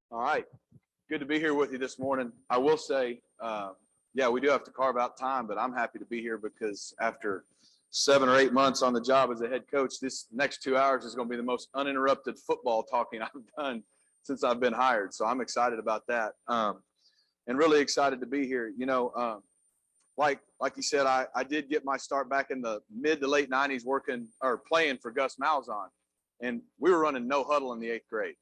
All right. Good to be here with you this morning. I will say, yeah, we do have to carve out time, but I'm happy to be here because after 7 or 8 months on the job as a head coach, this next 2 hours is going to be the most uninterrupted football talking I've done since I've been hired. So I'm excited about that, and really excited to be here. Like you said, I did get my start back in the mid to late 90s working or playing for Gus Malzahn, and we were running no huddle in the 8th grade.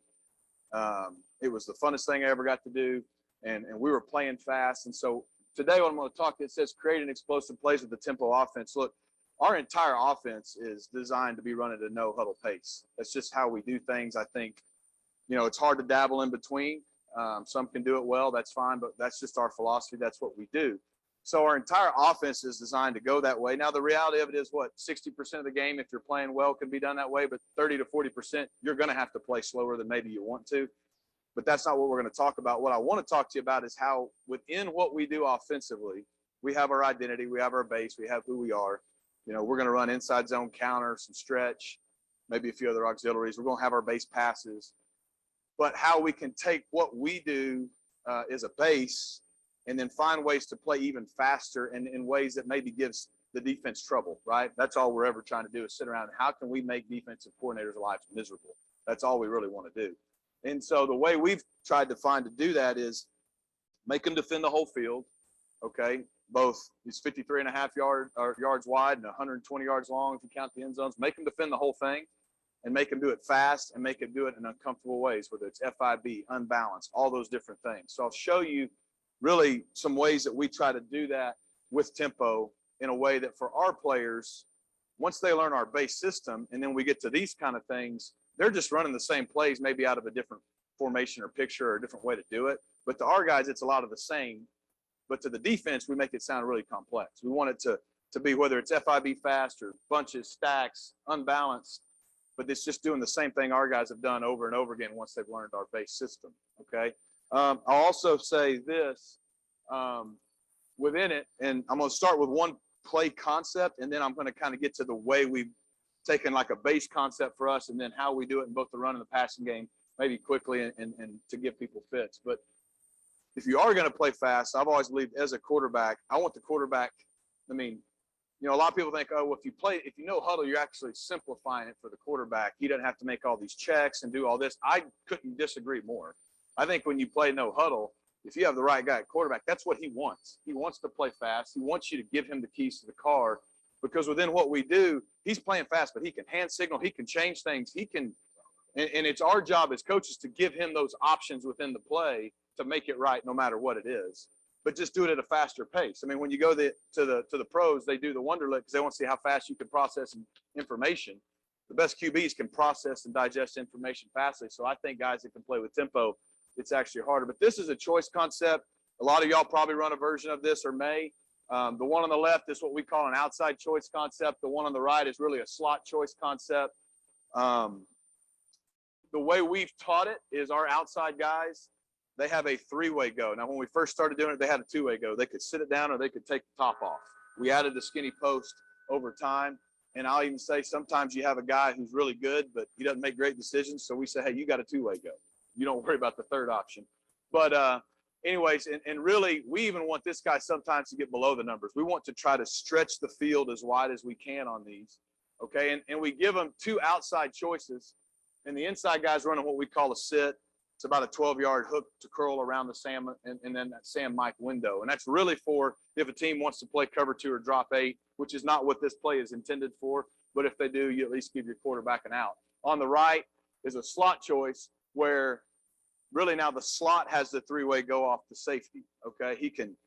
It was the funnest thing I ever got to do, and we were playing fast. And so today what I'm going to talk, it says creating explosive plays with the tempo offense. Look, our entire offense is designed to be run at a no huddle pace. That's just how we do things. I think, it's hard to dabble in between. Some can do it well, that's fine, but that's just our philosophy. That's what we do. So our entire offense is designed to go that way. Now, the reality of it is 60% of the game, if you're playing well, can be done that way, but 30 to 40%, you're going to have to play slower than maybe you want to. But that's not what we're going to talk about. What I want to talk to you about is how within what we do offensively, we have our identity, we have our base, we have who we are. We're going to run inside zone counter, some stretch, maybe a few other auxiliaries. We're going to have our base passes. But how we can take what we do as a base and then find ways to play even faster and in ways that maybe gives the defense trouble, right? That's all we're ever trying to do is sit around. How can we make defensive coordinators' lives miserable? That's all we really want to do. And so the way we've tried to find to do that is make them defend the whole field, okay? Both it's 53.5 yards wide and 120 yards long if you count the end zones. Make them defend the whole thing and make them do it fast and make them do it in uncomfortable ways, whether it's FIB, unbalanced, all those different things. So I'll show you really some ways that we try to do that with tempo in a way that for our players, once they learn our base system and then we get to these kind of things, they're just running the same plays, maybe out of a different formation or picture or a different way to do it. But to our guys, it's a lot of the same. But to the defense, we make it sound really complex. We want it to be whether it's FIB fast or bunches, stacks, unbalanced, but it's just doing the same thing our guys have done over and over again once they've learned our base system, okay? I'll also say this within it, and I'm going to start with one play concept, and then I'm going to kind of get to the way we've taken like a base concept for us and then how we do it in both the run and the passing game, maybe quickly and to give people fits. But if you are going to play fast, I've always believed as a quarterback, I want the quarterback, a lot of people think, oh, well, if you know huddle, you're actually simplifying it for the quarterback. He doesn't have to make all these checks and do all this. I couldn't disagree more. I think when you play no huddle, if you have the right guy at quarterback, that's what he wants. He wants to play fast. He wants you to give him the keys to the car because within what we do, he's playing fast, but he can hand signal. He can change things. He can, and it's our job as coaches to give him those options within the play to make it right no matter what it is. But just do it at a faster pace. When you go to the pros, they do the Wonderlic because they want to see how fast you can process information. The best QBs can process and digest information fastly. So I think guys that can play with tempo, it's actually harder. But this is a choice concept. A lot of y'all probably run a version of this or may. The one on the left is what we call an outside choice concept. The one on the right is really a slot choice concept. The way we've taught it is our outside guys, they have a three-way go. Now, when we first started doing it, they had a two-way go. They could sit it down or they could take the top off. We added the skinny post over time. And I'll even say sometimes you have a guy who's really good, but he doesn't make great decisions. So we say, hey, you got a two-way go. You don't worry about the third option. But anyways, and really, we even want this guy sometimes to get below the numbers. We want to try to stretch the field as wide as we can on these, okay? And we give them two outside choices, and the inside guy's running what we call a sit. It's about a 12-yard hook to curl around the Sam and then that Sam Mike window. And that's really for if a team wants to play cover 2 or drop 8, which is not what this play is intended for. But if they do, you at least give your quarterback an out. On the right is a slot choice where really now the slot has the three-way go off the safety, okay? He can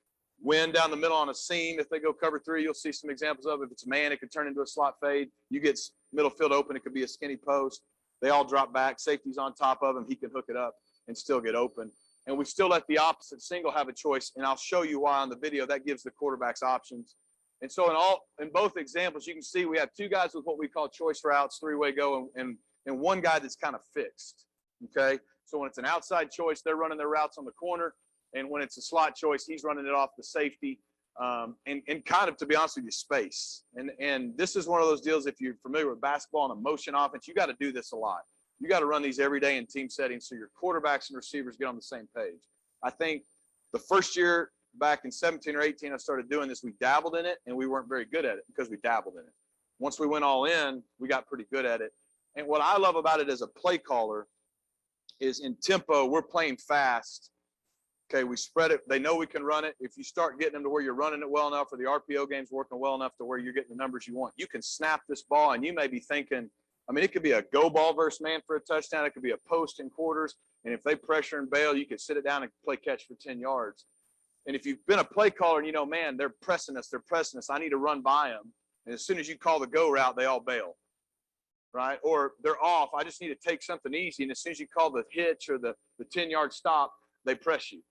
win down the middle on a seam. If they go cover 3, you'll see some examples of it. If it's a man, it could turn into a slot fade. You get middle field open, it could be a skinny post. They all drop back. Safety's on top of him. He can hook it up and still get open. And we still let the opposite single have a choice, and I'll show you why on the video. That gives the quarterbacks options. And so in both examples, you can see we have two guys with what we call choice routes, three-way go, and one guy that's kind of fixed, okay? So when it's an outside choice, they're running their routes on the corner, and when it's a slot choice, he's running it off the safety. And kind of, to be honest with you, space. And this is one of those deals, if you're familiar with basketball and a motion offense, you got to do this a lot. You got to run these every day in team settings so your quarterbacks and receivers get on the same page. I think the first year back in 17 or 18, I started doing this. We dabbled in it, and we weren't very good at it because we dabbled in it. Once we went all in, we got pretty good at it. And what I love about it as a play caller is in tempo, we're playing fast. Okay, we spread it. They know we can run it. If you start getting them to where you're running it well enough, or the RPO game's working well enough to where you're getting the numbers you want, you can snap this ball, and you may be thinking, I mean, it could be a go ball versus man for a touchdown. It could be a post in quarters. And if they pressure and bail, you can sit it down and play catch for 10 yards. And if you've been a play caller and you know, man, they're pressing us. I need to run by them. And as soon as you call the go route, they all bail, right? Or they're off. I just need to take something easy. And as soon as you call the hitch or the 10-yard stop, they press you,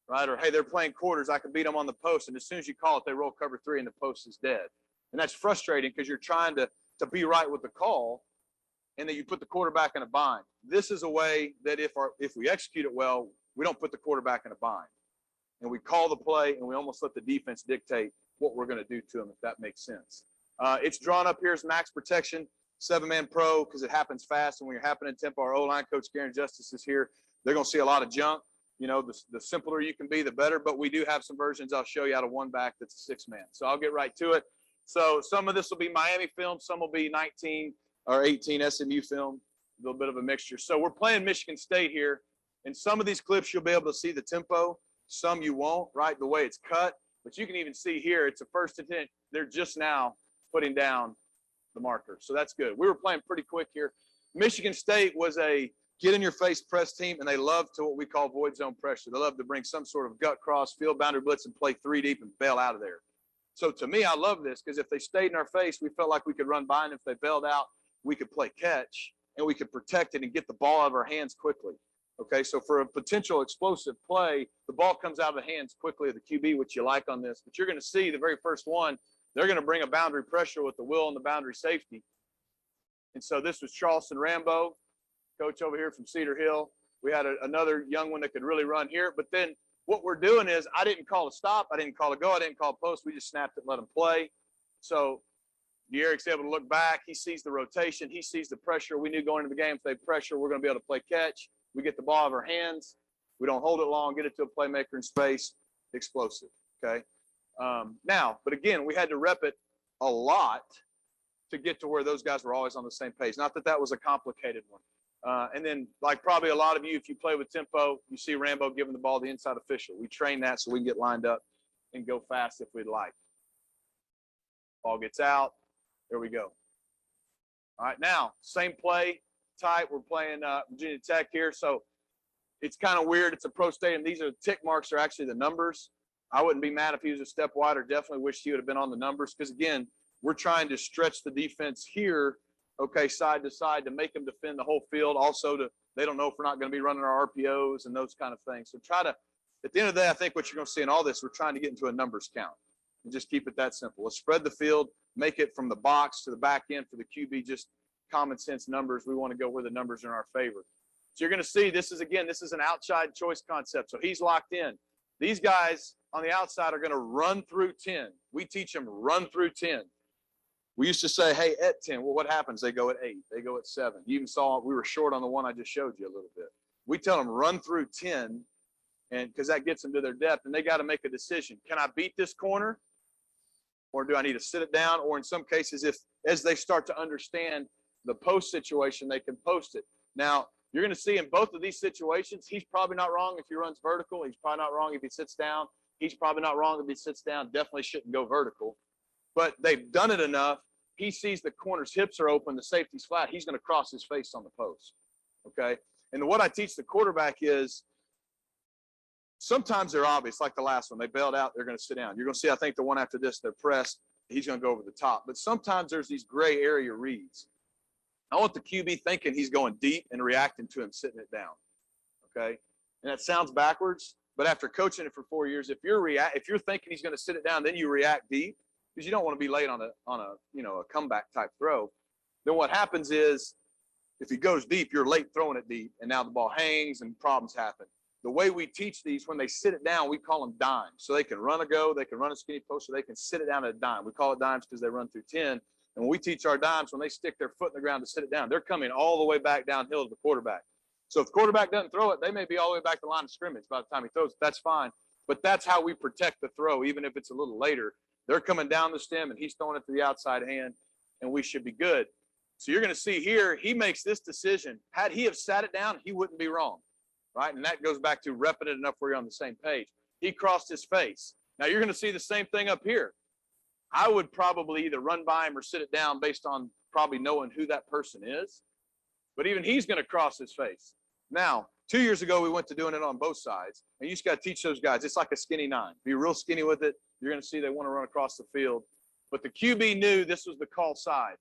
right? Or, hey, they're playing quarters. I can beat them on the post. And as soon as you call it, they roll cover 3 and the post is dead. And that's frustrating because you're trying to be right with the call, and then you put the quarterback in a bind. This is a way that if we execute it well, we don't put the quarterback in a bind. And we call the play, and we almost let the defense dictate what we're going to do to them, if that makes sense. It's drawn up here as max protection, 7-man pro, because it happens fast. And when you're happening tempo, our O-line coach, Garen Justice, is here. They're going to see a lot of junk. You know, the simpler you can be, the better. But we do have some versions I'll show you out of one back that's a 6-man. So I'll get right to it. So some of this will be Miami film. Some will be 19 or 18 SMU film, a little bit of a mixture. So we're playing Michigan State here. And some of these clips, you'll be able to see the tempo. Some you won't, right, the way it's cut. But you can even see here, it's a first and 10. They're just now putting down the marker. So that's good. We were playing pretty quick here. Michigan State was a get-in-your-face press team, and they love to what we call void zone pressure. They love to bring some sort of gut cross, field boundary blitz, and play 3 deep and bail out of there. So to me, I love this because if they stayed in our face, we felt like we could run by, and if they bailed out, we could play catch, and we could protect it and get the ball out of our hands quickly. Okay, so for a potential explosive play, the ball comes out of the hands quickly of the QB, which you like on this. But you're going to see the very first one, they're going to bring a boundary pressure with the will and the boundary safety. And so this was Charleston Rambo, coach over here from Cedar Hill. We had another young one that could really run here. But then what we're doing is I didn't call a stop. I didn't call a go. I didn't call a post. We just snapped it and let them play. So De'Eric's able to look back. He sees the rotation. He sees the pressure. We knew going into the game, if they pressure, we're going to be able to play catch. We get the ball out of our hands. We don't hold it long, get it to a playmaker in space, explosive, okay? Now, but again, we had to rep it a lot to get to where those guys were always on the same page. Not that that was a complicated one. And then, like probably a lot of you, if you play with tempo, you see Rambo giving the ball to the inside official. We train that so we can get lined up and go fast if we'd like. Ball gets out. There we go. All right, now, same play type. We're playing Virginia Tech here, so it's kind of weird. It's a pro stadium. These are tick marks are actually the numbers. I wouldn't be mad if he was a step wider. Definitely wish he would have been on the numbers because, again, we're trying to stretch the defense here, okay, side to side to make them defend the whole field. Also, they don't know if we're not going to be running our RPOs and those kind of things. So try to, at the end of the day, I think what you're going to see in all this, we're trying to get into a numbers count and just keep it that simple. Let's spread the field, make it from the box to the back end for the QB, just common sense numbers. We want to go where the numbers are in our favor. So you're going to see this is an outside choice concept. So he's locked in. These guys on the outside are going to run through 10. We teach them run through 10. We used to say, hey, at 10. Well, what happens? They go at 8. They go at 7. You even saw we were short on the one I just showed you a little bit. We tell them run through 10, and because that gets them to their depth, and they got to make a decision. Can I beat this corner, or do I need to sit it down? Or in some cases, as they start to understand the post situation, they can post it. Now, you're going to see in both of these situations, he's probably not wrong if he runs vertical. He's probably not wrong if he sits down. He's probably not wrong if he sits down. Definitely shouldn't go vertical. But they've done it enough. He sees the corner's hips are open, the safety's flat. He's going to cross his face on the post, okay? And what I teach the quarterback is sometimes they're obvious, like the last one. They bailed out, they're going to sit down. You're going to see, I think, the one after this, they're pressed. He's going to go over the top. But sometimes there's these gray area reads. I want the QB thinking he's going deep and reacting to him sitting it down, okay? And that sounds backwards, but after coaching it for 4 years, if you're thinking he's going to sit it down, then you react deep because you don't want to be late on a comeback type throw. Then what happens is if he goes deep, you're late throwing it deep, and now the ball hangs and problems happen. The way we teach these, when they sit it down, we call them dimes. So they can run a go, they can run a skinny post, so they can sit it down at a dime. We call it dimes because they run through 10. And when we teach our dimes, when they stick their foot in the ground to sit it down, they're coming all the way back downhill to the quarterback. So if the quarterback doesn't throw it, they may be all the way back to the line of scrimmage by the time he throws it. That's fine. But that's how we protect the throw, even if it's a little later. They're coming down the stem, and he's throwing it to the outside hand, and we should be good. So you're going to see here, he makes this decision. Had he have sat it down, he wouldn't be wrong, right? And that goes back to repping it enough where you're on the same page. He crossed his face. Now you're going to see the same thing up here. I would probably either run by him or sit it down based on probably knowing who that person is. But even he's going to cross his face. Now, 2 years ago, we went to doing it on both sides. And you just got to teach those guys. It's like a skinny nine. Be real skinny with it. You're going to see they want to run across the field. But the QB knew this was the call side.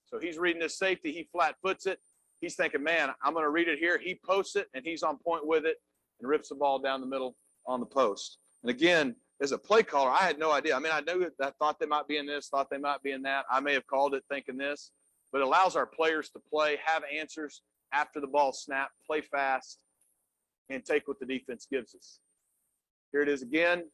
So he's reading his safety. He flat foots it. He's thinking, man, I'm going to read it here. He posts it, and he's on point with it and rips the ball down the middle on the post. And again, as a play caller, I had no idea. I mean, I knew that I thought they might be in this, thought they might be in that. I may have called it thinking this, but it allows our players to play, have answers after the ball snapped, play fast, and take what the defense gives us. Here it is again.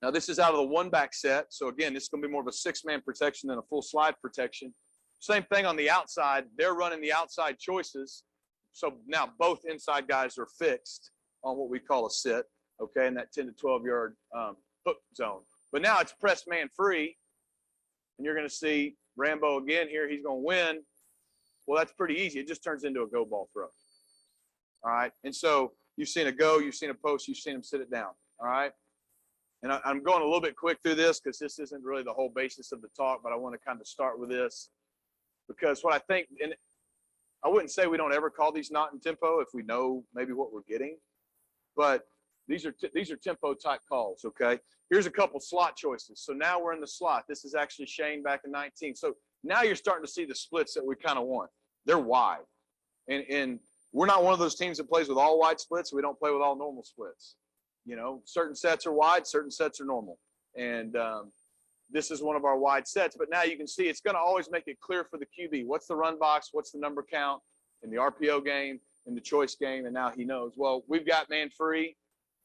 Now, this is out of the one-back set. So, again, this is going to be more of a six-man protection than a full slide protection. Same thing on the outside. They're running the outside choices. So now both inside guys are fixed on what we call a sit. Okay, in that 10 to 12-yard hook zone. But now it's press man free, and you're going to see Rambo again here. He's going to win. Well, that's pretty easy. It just turns into a go ball throw. All right, and so you've seen a go, you've seen a post, you've seen him sit it down. All right, and I'm going a little bit quick through this because this isn't really the whole basis of the talk, but I want to kind of start with this because what I think, and I wouldn't say we don't ever call these not in tempo if we know maybe what we're getting, but these are tempo type calls, okay? Here's a couple slot choices. So now we're in the slot. This is actually Shane back in 19. So now you're starting to see the splits that we kind of want. They're wide. And we're not one of those teams that plays with all wide splits. We don't play with all normal splits. You know, certain sets are wide, certain sets are normal. And this is one of our wide sets. But now you can see it's going to always make it clear for the QB. What's the run box? What's the number count in the RPO game, in the choice game? And now he knows, well, we've got man free.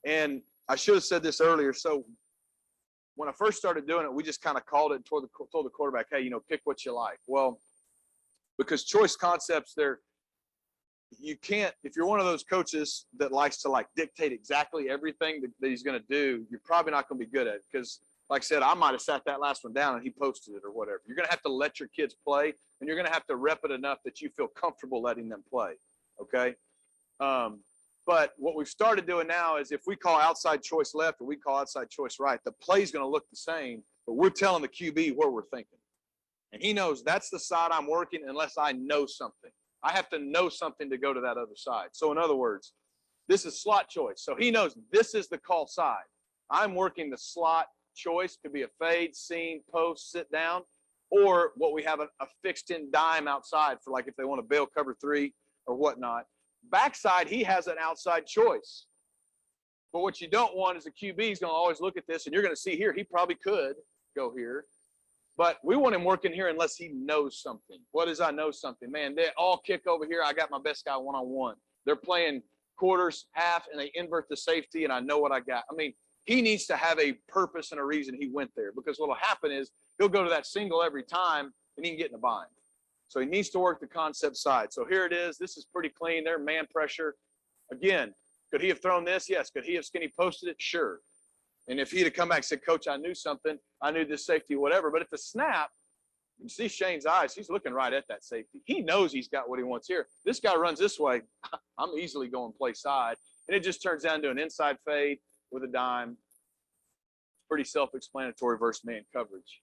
And I should have said this earlier. So when I first started doing it, we just kind of called it and told the quarterback, hey, you know, pick what you like. Well, because choice concepts, you can't, if you're one of those coaches that likes to like dictate exactly everything that he's going to do, you're probably not going to be good at it. Because like I said, I might have sat that last one down and he posted it or whatever. You're going to have to let your kids play, and you're going to have to rep it enough that you feel comfortable letting them play. Okay. But what we've started doing now is if we call outside choice left or we call outside choice right, the play's going to look the same, but we're telling the QB where we're thinking. And he knows that's the side I'm working unless I know something. I have to know something to go to that other side. So in other words, this is slot choice. So he knows this is the call side. I'm working the slot choice. Could be a fade, seam, post, sit down, or what we have a fixed in dime outside for like if they want to bail cover three or whatnot. Backside, he has an outside choice. But what you don't want is a QB is going to always look at this, and you're going to see here, he probably could go here. But we want him working here unless he knows something. What does I know something? Man, they all kick over here. I got my best guy one-on-one. They're playing quarters, half, and they invert the safety, and I know what I got. I mean, he needs to have a purpose and a reason he went there, because what will happen is he'll go to that single every time, and he can get in a bind. So he needs to work the concept side. So here it is. This is pretty clean. They're man pressure. Again, could he have thrown this? Yes. Could he have skinny posted it? Sure. And if he'd have come back and said, Coach, I knew something. I knew this safety, whatever. But at the snap, you see Shane's eyes. He's looking right at that safety. He knows he's got what he wants here. This guy runs this way. I'm easily going play side. And it just turns down to an inside fade with a dime. It's pretty self-explanatory versus man coverage.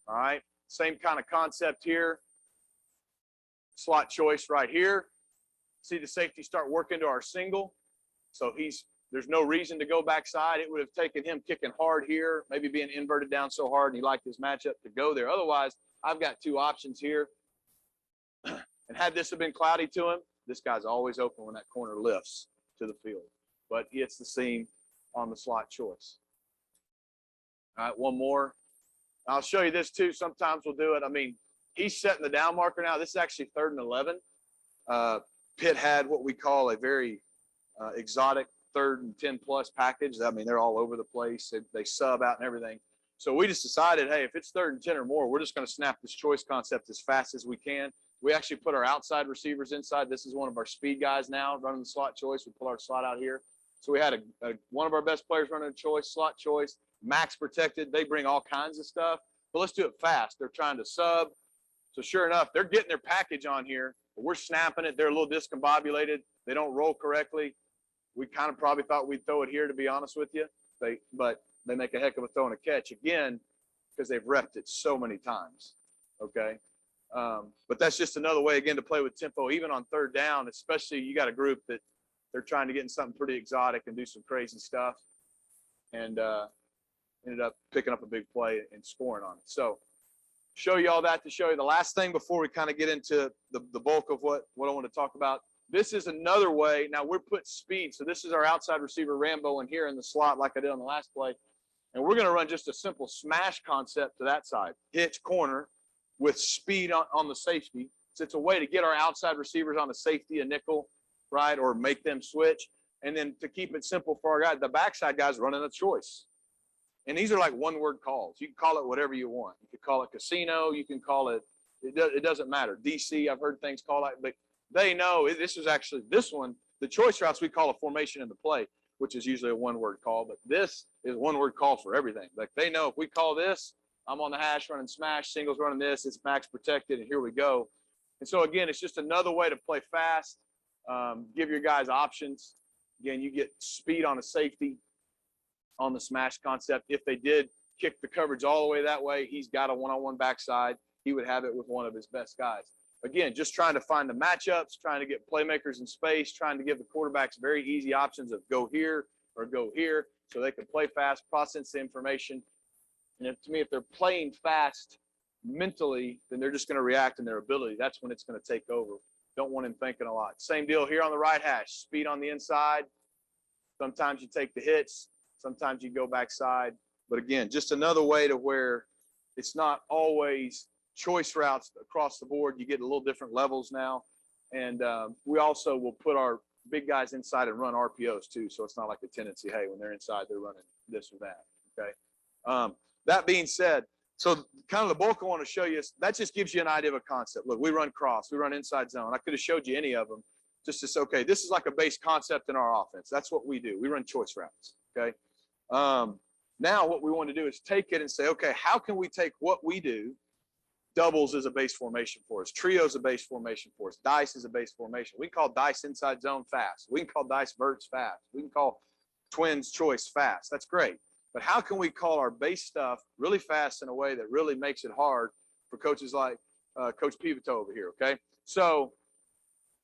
All right. Same kind of concept here. Slot choice right here. See the safety start working to our single. So there's no reason to go backside. It would have taken him kicking hard here, maybe being inverted down so hard, and he liked his matchup to go there. Otherwise, I've got two options here. And had this have been cloudy to him, this guy's always open when that corner lifts to the field. But he hits the seam on the slot choice. All right, one more. I'll show you this too. Sometimes we'll do it. I mean, he's setting the down marker now. This is actually 3rd and 11. Pitt had what we call a very exotic 3rd and 10+ package. I mean, they're all over the place. They sub out and everything. So we just decided, hey, if it's 3rd and 10 or more, we're just going to snap this choice concept as fast as we can. We actually put our outside receivers inside. This is one of our speed guys now running the slot choice. We pull our slot out here. So we had one of our best players running a choice, slot choice, max protected. They bring all kinds of stuff, but let's do it fast. They're trying to sub. So sure enough, they're getting their package on here, but we're snapping it. They're a little discombobulated. They don't roll correctly. We kind of probably thought we'd throw it here, to be honest with you. But they make a heck of a throw and a catch, again, because they've repped it so many times, okay? But that's just another way, again, to play with tempo, even on 3rd down, especially you got a group that they're trying to get in something pretty exotic and do some crazy stuff, and ended up picking up a big play and scoring on it. So show you all that to show you the last thing before we kind of get into the bulk of what I want to talk about. This is another way. Now we're putting speed. So this is our outside receiver, Rambo, in here in the slot like I did on the last play. And we're going to run just a simple smash concept to that side. Hitch corner with speed on the safety. So it's a way to get our outside receivers on a safety, a nickel, right, or make them switch. And then to keep it simple for our guys, the backside guys running a choice. And these are like one-word calls. You can call it whatever you want. You can call it casino. You can call it, it doesn't matter. DC, I've heard things called like, but they know this is actually, this one, the choice routes we call a formation in the play, which is usually a one-word call, but this is one-word call for everything. Like they know if we call this, I'm on the hash running smash, singles running this, it's max protected, and here we go. And so again, it's just another way to play fast, give your guys options. Again, you get speed on a safety on the smash concept. If they did kick the coverage all the way that way, he's got a one-on-one backside. He would have it with one of his best guys. Again, just trying to find the matchups, trying to get playmakers in space, trying to give the quarterbacks very easy options of go here or go here so they can play fast, process the information. And to me, if they're playing fast mentally, then they're just going to react in their ability. That's when it's going to take over. Don't want him thinking a lot. Same deal here on the right hash, speed on the inside. Sometimes you take the hits. Sometimes you go backside. But again, just another way to where it's not always choice routes across the board. You get a little different levels now. And we also will put our big guys inside and run RPOs too. So it's not like a tendency, hey, when they're inside, they're running this or that, okay? That being said, so kind of the bulk I want to show you is that just gives you an idea of a concept. Look, we run cross, we run inside zone. I could have showed you any of them just to say, okay, this is like a base concept in our offense. That's what we do. We run choice routes, okay? Now what we want to do is take it and say, okay, how can we take what we do? Doubles is a base formation for us. Trio is a base formation for us. Dice is a base formation. We can call dice inside zone fast. We can call dice verts fast. We can call twins choice fast. That's great. But how can we call our base stuff really fast in a way that really makes it hard for coaches like Coach Pivotal over here, okay? So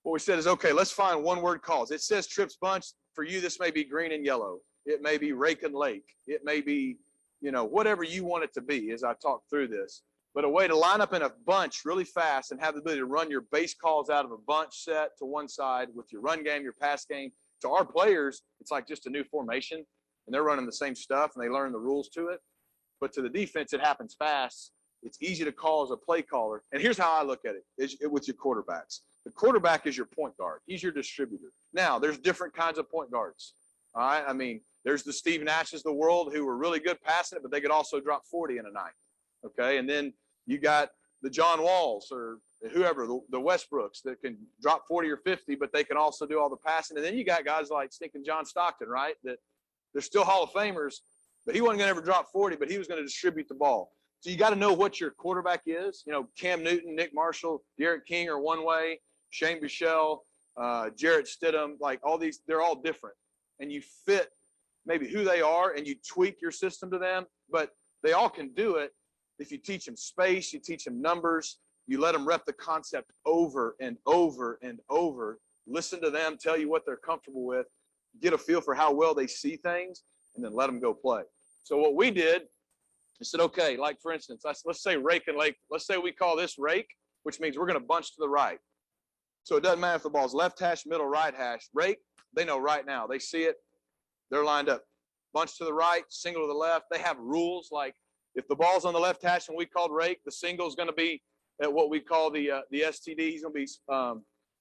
what we said is, okay, let's find one-word calls. It says trips bunch. For you, this may be green and yellow. It may be rake and lake. It may be, you know, whatever you want it to be as I talk through this. But a way to line up in a bunch really fast and have the ability to run your base calls out of a bunch set to one side with your run game, your pass game. To our players, it's like just a new formation, and they're running the same stuff, and they learn the rules to it. But to the defense, it happens fast. It's easy to call as a play caller. And here's how I look at it with your quarterbacks. The quarterback is your point guard. He's your distributor. Now, there's different kinds of point guards. All right? I mean, there's the Steve Nashes of the world who were really good passing it, but they could also drop 40 in a night. Okay? And then you got the John Walls or whoever, the Westbrooks that can drop 40 or 50, but they can also do all the passing. And then you got guys like stinking John Stockton, right? That they're still Hall of Famers, but he wasn't going to ever drop 40, but he was going to distribute the ball. So you got to know what your quarterback is. You know, Cam Newton, Nick Marshall, Derek King are one way, Shane Buechele, Jarrett Stidham, like all these, they're all different. And you fit maybe who they are and you tweak your system to them, but they all can do it if you teach them space, you teach them numbers, you let them rep the concept over and over and over, listen to them, tell you what they're comfortable with, get a feel for how well they see things, and then let them go play. So what we did, I said, okay, like for instance, let's say rake and lake. Let's say we call this rake, which means we're going to bunch to the right. So it doesn't matter if the ball's left hash, middle, right hash. Rake, they know right now. They see it. They're lined up. Bunch to the right, single to the left. They have rules like if the ball's on the left hash and we called rake, the single is going to be at what we call the STD. He's going to be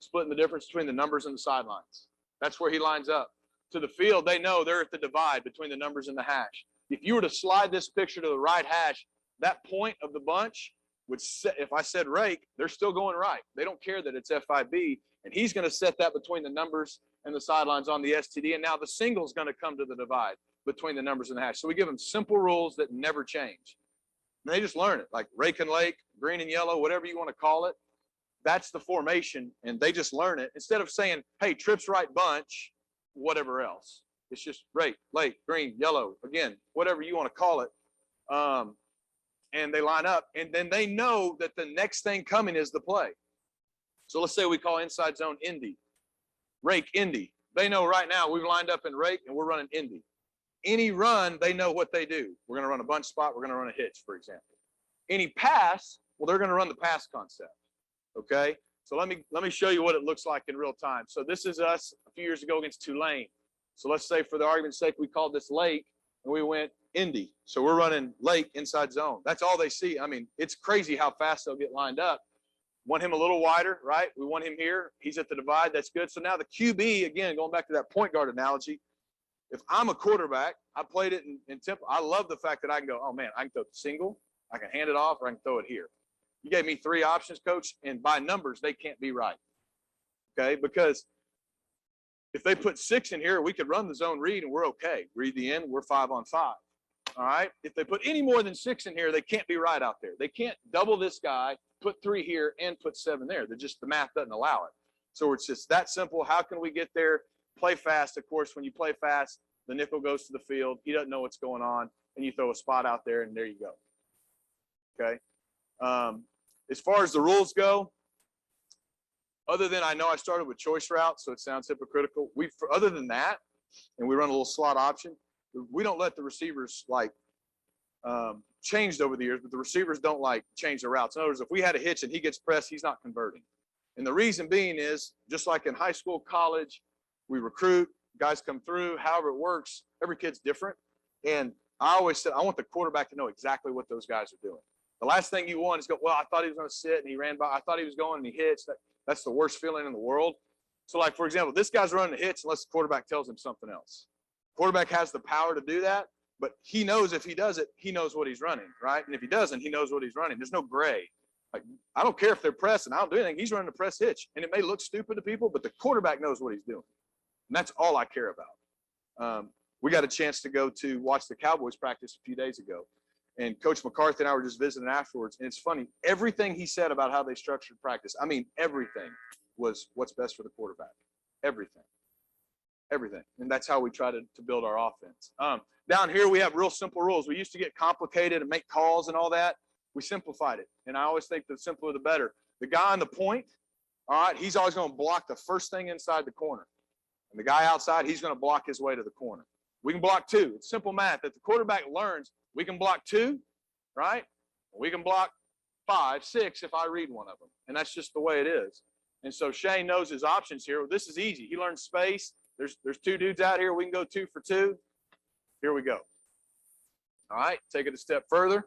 splitting the difference between the numbers and the sidelines. That's where he lines up. To the field, they know they're at the divide between the numbers and the hash. If you were to slide this picture to the right hash, that point of the bunch would set, if I said rake, they're still going right. They don't care that it's FIB, and he's going to set that between the numbers and the sidelines on the STD, and now the single's going to come to the divide between the numbers and the hash. So we give them simple rules that never change. And they just learn it, like rake and lake, green and yellow, whatever you want to call it. That's the formation, and they just learn it. Instead of saying, hey, trips right bunch, whatever else. It's just rake, lake, green, yellow, again, whatever you want to call it. And they line up, and then they know that the next thing coming is the play. So let's say we call inside zone Indy, rake Indy. They know right now we've lined up in rake and we're running Indy. Any run, they know what they do. We're going to run a bunch spot. We're going to run a hitch, for example. Any pass, well, they're going to run the pass concept. Okay. So let me show you what it looks like in real time. So this is us a few years ago against Tulane. So let's say for the argument's sake, we called this lake and we went Indy. So we're running lake inside zone. That's all they see. I mean, it's crazy how fast they'll get lined up. Want him a little wider, right? We want him here. He's at the divide. That's good. So now the QB, again, going back to that point guard analogy, if I'm a quarterback, I played it in Temple. I love the fact that I can go, oh, man, I can throw the single, I can hand it off, or I can throw it here. You gave me 3 options, coach, and by numbers, they can't be right, okay? Because if they put 6 in here, we could run the zone read, and we're okay. Read the end, we're 5 on 5, all right? If they put any more than 6 in here, they can't be right out there. They can't double this guy, put 3 here, and put 7 there. They're just, the math doesn't allow it. So it's just that simple. How can we get there? Play fast. Of course, when you play fast, the nickel goes to the field. He doesn't know what's going on, and you throw a spot out there, and there you go. Okay. As far as the rules go, other than I know I started with choice routes, so it sounds hypocritical. Other than that, and we run a little slot option, we don't let the receivers like changed over the years, but the receivers don't like change the routes. In other words, if we had a hitch and he gets pressed, he's not converting. And the reason being is just like in high school, college, we recruit, guys come through, however it works, every kid's different. And I always said, I want the quarterback to know exactly what those guys are doing. The last thing you want is go, well, I thought he was going to sit and he ran by. I thought he was going and he hits. That's the worst feeling in the world. So like, for example, this guy's running a hitch unless the quarterback tells him something else. Quarterback has the power to do that, but he knows if he does it, he knows what he's running, right? And if he doesn't, he knows what he's running. There's no gray. Like, I don't care if they're pressing. I don't do anything. He's running a press hitch. And it may look stupid to people, but the quarterback knows what he's doing. And that's all I care about. We got a chance to go to watch the Cowboys practice a few days ago. And Coach McCarthy and I were just visiting afterwards. And it's funny, everything he said about how they structured practice, I mean, everything was what's best for the quarterback. Everything. Everything. And that's how we try to build our offense. Down here, we have real simple rules. We used to get complicated and make calls and all that. We simplified it. And I always think the simpler, the better. The guy on the point, all right, he's always going to block the first thing inside the corner. And the guy outside, he's going to block his way to the corner. We can block 2. It's simple math. That the quarterback learns, we can block 2, right? We can block 5, 6 if I read one of them. And that's just the way it is. And so Shane knows his options here. Well, this is easy. He learns space. There's 2 dudes out here. We can go 2 for 2. Here we go. All right, take it a step further.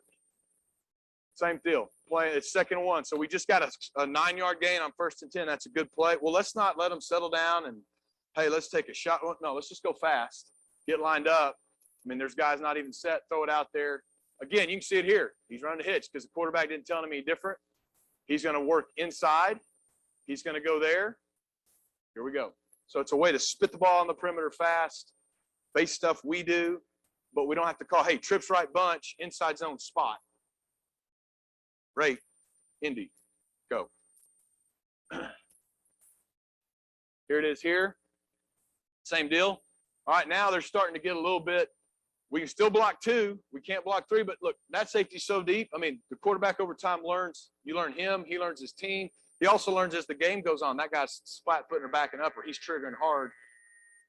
Same deal. Play, it's 2nd and 1. So we just got a 9-yard gain on 1st and 10. That's a good play. Well, let's not let them settle down and, hey, let's take a shot. No, let's just go fast. Get lined up. I mean, there's guys not even set. Throw it out there. Again, you can see it here. He's running a hitch because the quarterback didn't tell him any different. He's going to work inside. He's going to go there. Here we go. So it's a way to spit the ball on the perimeter fast, base stuff we do, but we don't have to call, hey, trips right bunch, inside zone spot. Right, Indy, go. Here it is here. Same deal. All right, now they're starting to get a little bit. We can still block 2. We can't block 3, but look, that safety's so deep. I mean, the quarterback over time learns. You learn him. He learns his team. He also learns as the game goes on. That guy's splat-footing or backing up, or he's triggering hard.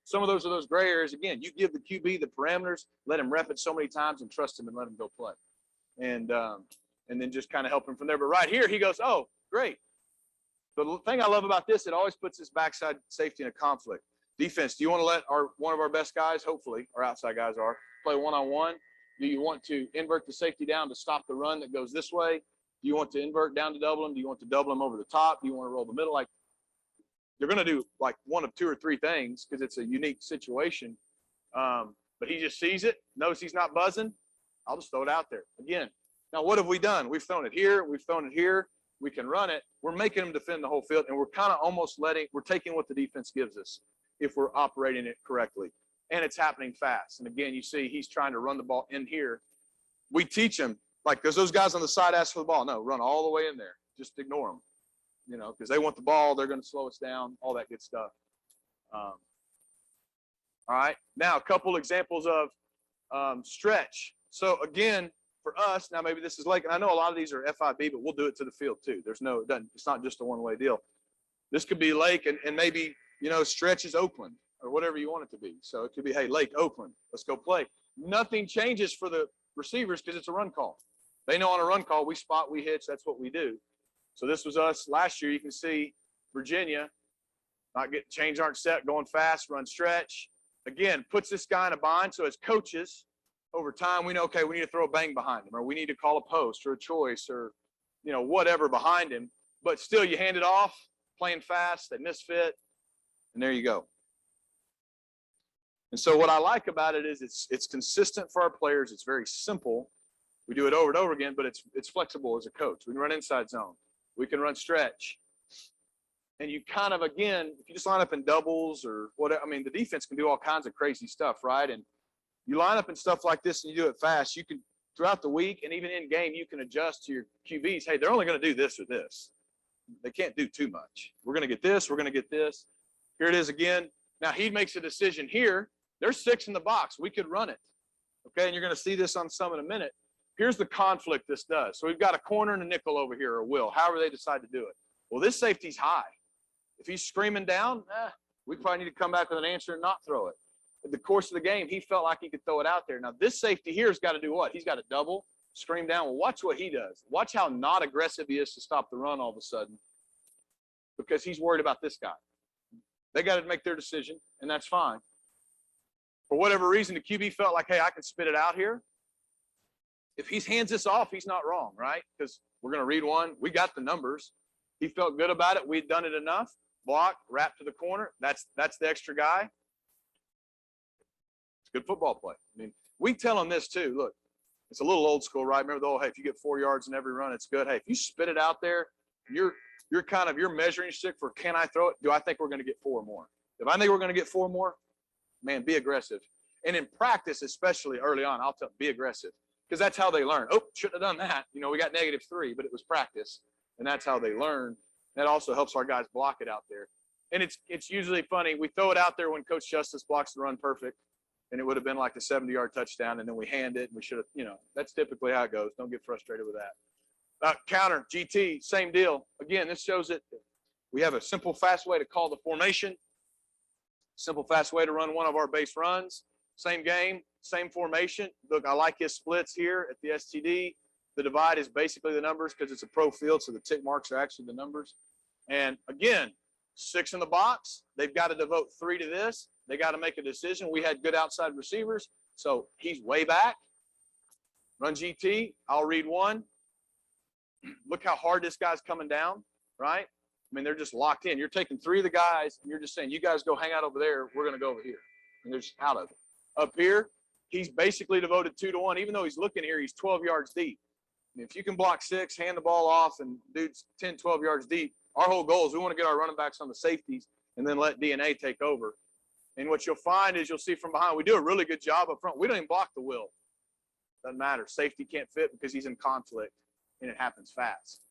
Some of those are those gray areas. Again, you give the QB the parameters, let him rep it so many times, and trust him and let him go play. And then just kind of help him from there. But right here, he goes, oh, great. The thing I love about this, it always puts his backside safety in a conflict. Defense, do you want to let one of our best guys, hopefully, our outside guys play one-on-one? Do you want to invert the safety down to stop the run that goes this way? Do you want to invert down to double him? Do you want to double him over the top? Do you want to roll the middle? Like, you're going to do like one of 2 or 3 things because it's a unique situation. but he just sees it, knows he's not buzzing. I'll just throw it out there again. Now, what have we done? We've thrown it here. We've thrown it here. We can run it. We're making them defend the whole field, and we're kind of almost we're taking what the defense gives us if we're operating it correctly. And it's happening fast. And again, you see he's trying to run the ball in here. We teach him, like, because those guys on the side ask for the ball. No, run all the way in there. Just ignore them, you know, because they want the ball. They're going to slow us down, all that good stuff. All right. Now, a couple examples of stretch. So, again, for us, now maybe this is like, and I know a lot of these are FIB, but we'll do it to the field too. There's no, it's not just a one-way deal. This could be Lake and maybe, you know, stretch is Oakland or whatever you want it to be. So it could be, hey, Lake, Oakland, let's go play. Nothing changes for the receivers because it's a run call. They know on a run call, we spot, we hitch, that's what we do. So this was us last year. You can see Virginia, not getting change aren't set, going fast, run stretch. Again, puts this guy in a bind. So as coaches, over time, we know, okay, we need to throw a bang behind him, or we need to call a post or a choice or, you know, whatever behind him. But still, you hand it off, playing fast, they misfit, and there you go. And so what I like about it is it's consistent for our players. It's very simple. We do it over and over again, but it's flexible as a coach. We can run inside zone. We can run stretch. And you kind of, again, if you just line up in doubles or whatever, I mean, the defense can do all kinds of crazy stuff, right? And you line up in stuff like this and you do it fast, you can, throughout the week and even in game, you can adjust to your QBs. Hey, they're only going to do this or this. They can't do too much. We're going to get this. We're going to get this. Here it is again. Now he makes a decision here. There's 6 in the box. We could run it. Okay, and you're going to see this on some in a minute. Here's the conflict this does. So we've got a corner and a nickel over here, or will, however they decide to do it. Well, this safety's high. If he's screaming down, we probably need to come back with an answer and not throw it. In the course of the game, he felt like he could throw it out there. Now, this safety here has got to do what? He's got to double, scream down. Well, watch what he does. Watch how not aggressive he is to stop the run all of a sudden because he's worried about this guy. They got to make their decision, and that's fine. For whatever reason, the QB felt like, hey, I can spit it out here. If he hands this off, he's not wrong, right? Because we're going to read one. We got the numbers. He felt good about it. We'd done it enough. Block, wrap to the corner. That's the extra guy. It's good football play. I mean, we tell them this too. Look, it's a little old school, right? Remember the old, hey, if you get 4 yards in every run, it's good. Hey, if you spit it out there, you're measuring stick for, can I throw it? Do I think we're going to get 4 more? If I think we're going to get 4 more, man, be aggressive. And in practice, especially early on, I'll tell them, be aggressive. Because that's how they learn. Oh, shouldn't have done that. You know, we got -3, but it was practice. And that's how they learn. That also helps our guys block it out there. And it's usually funny. We throw it out there when Coach Justice blocks the run perfect. And it would have been like a 70-yard touchdown. And then we hand it. And we should have, you know, that's typically how it goes. Don't get frustrated with that. Counter, GT, same deal. Again, this shows that we have a simple, fast way to call the formation. Simple, fast way to run one of our base runs. Same game, same formation. Look, I like his splits here at the STD. The divide is basically the numbers because it's a pro field, so the tick marks are actually the numbers. And again, 6 in the box. They've got to devote 3 to this. They got to make a decision. We had good outside receivers, so he's way back. Run GT. I'll read 1. Look how hard this guy's coming down, right? I mean, they're just locked in. You're taking 3 of the guys, and you're just saying, you guys go hang out over there. We're going to go over here. And they're just out of it. Up here, he's basically devoted 2 to 1. Even though he's looking here, he's 12 yards deep. And if you can block 6, hand the ball off, and dude's 10, 12 yards deep, our whole goal is we want to get our running backs on the safeties and then let DNA take over. And what you'll find is you'll see from behind, we do a really good job up front. We don't even block the will. Doesn't matter. Safety can't fit because he's in conflict, and it happens fast.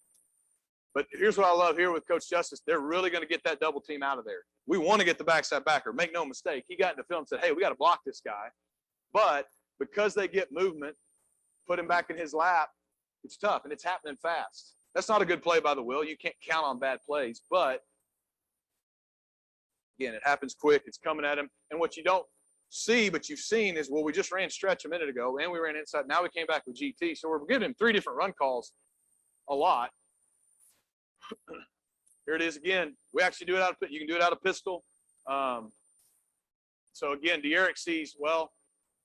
But here's what I love here with Coach Justice. They're really going to get that double team out of there. We want to get the backside backer. Make no mistake. He got in the film and said, hey, we got to block this guy. But because they get movement, put him back in his lap, it's tough, and it's happening fast. That's not a good play by the will. You can't count on bad plays. But, again, it happens quick. It's coming at him. And what you don't see, but you've seen is, well, we just ran stretch a minute ago, and we ran inside. Now we came back with GT. So we're giving him 3 different run calls a lot. Here it is again. We actually do it out of, you can do it out of pistol. So again, De'Eric sees, well,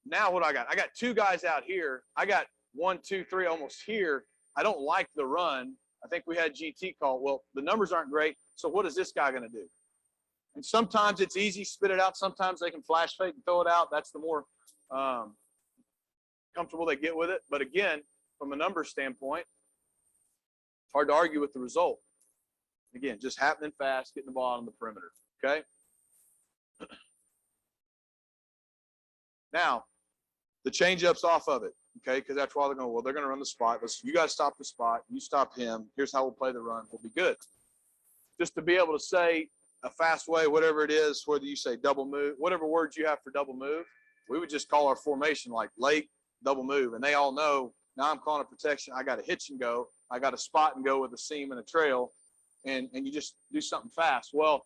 now what do I got? I got 2 guys out here. I got 1, 2, 3 almost here. I don't like the run. I think we had GT call. Well, the numbers aren't great. So what is this guy going to do? And sometimes it's easy, spit it out. Sometimes they can flash fake and throw it out. That's the more comfortable they get with it. But again, from a numbers standpoint, it's hard to argue with the result. Again, just happening fast, getting the ball on the perimeter. Okay. Now, the change-ups off of it, okay? Because after a while they're going, well, they're going to run the spot. You guys stop the spot. You stop him. Here's how we'll play the run. We'll be good. Just to be able to say a fast way, whatever it is, whether you say double move, whatever words you have for double move, we would just call our formation like late double move. And they all know, now I'm calling a protection. I got a hitch and go. I got a spot and go with a seam and a trail. And you just do something fast. Well,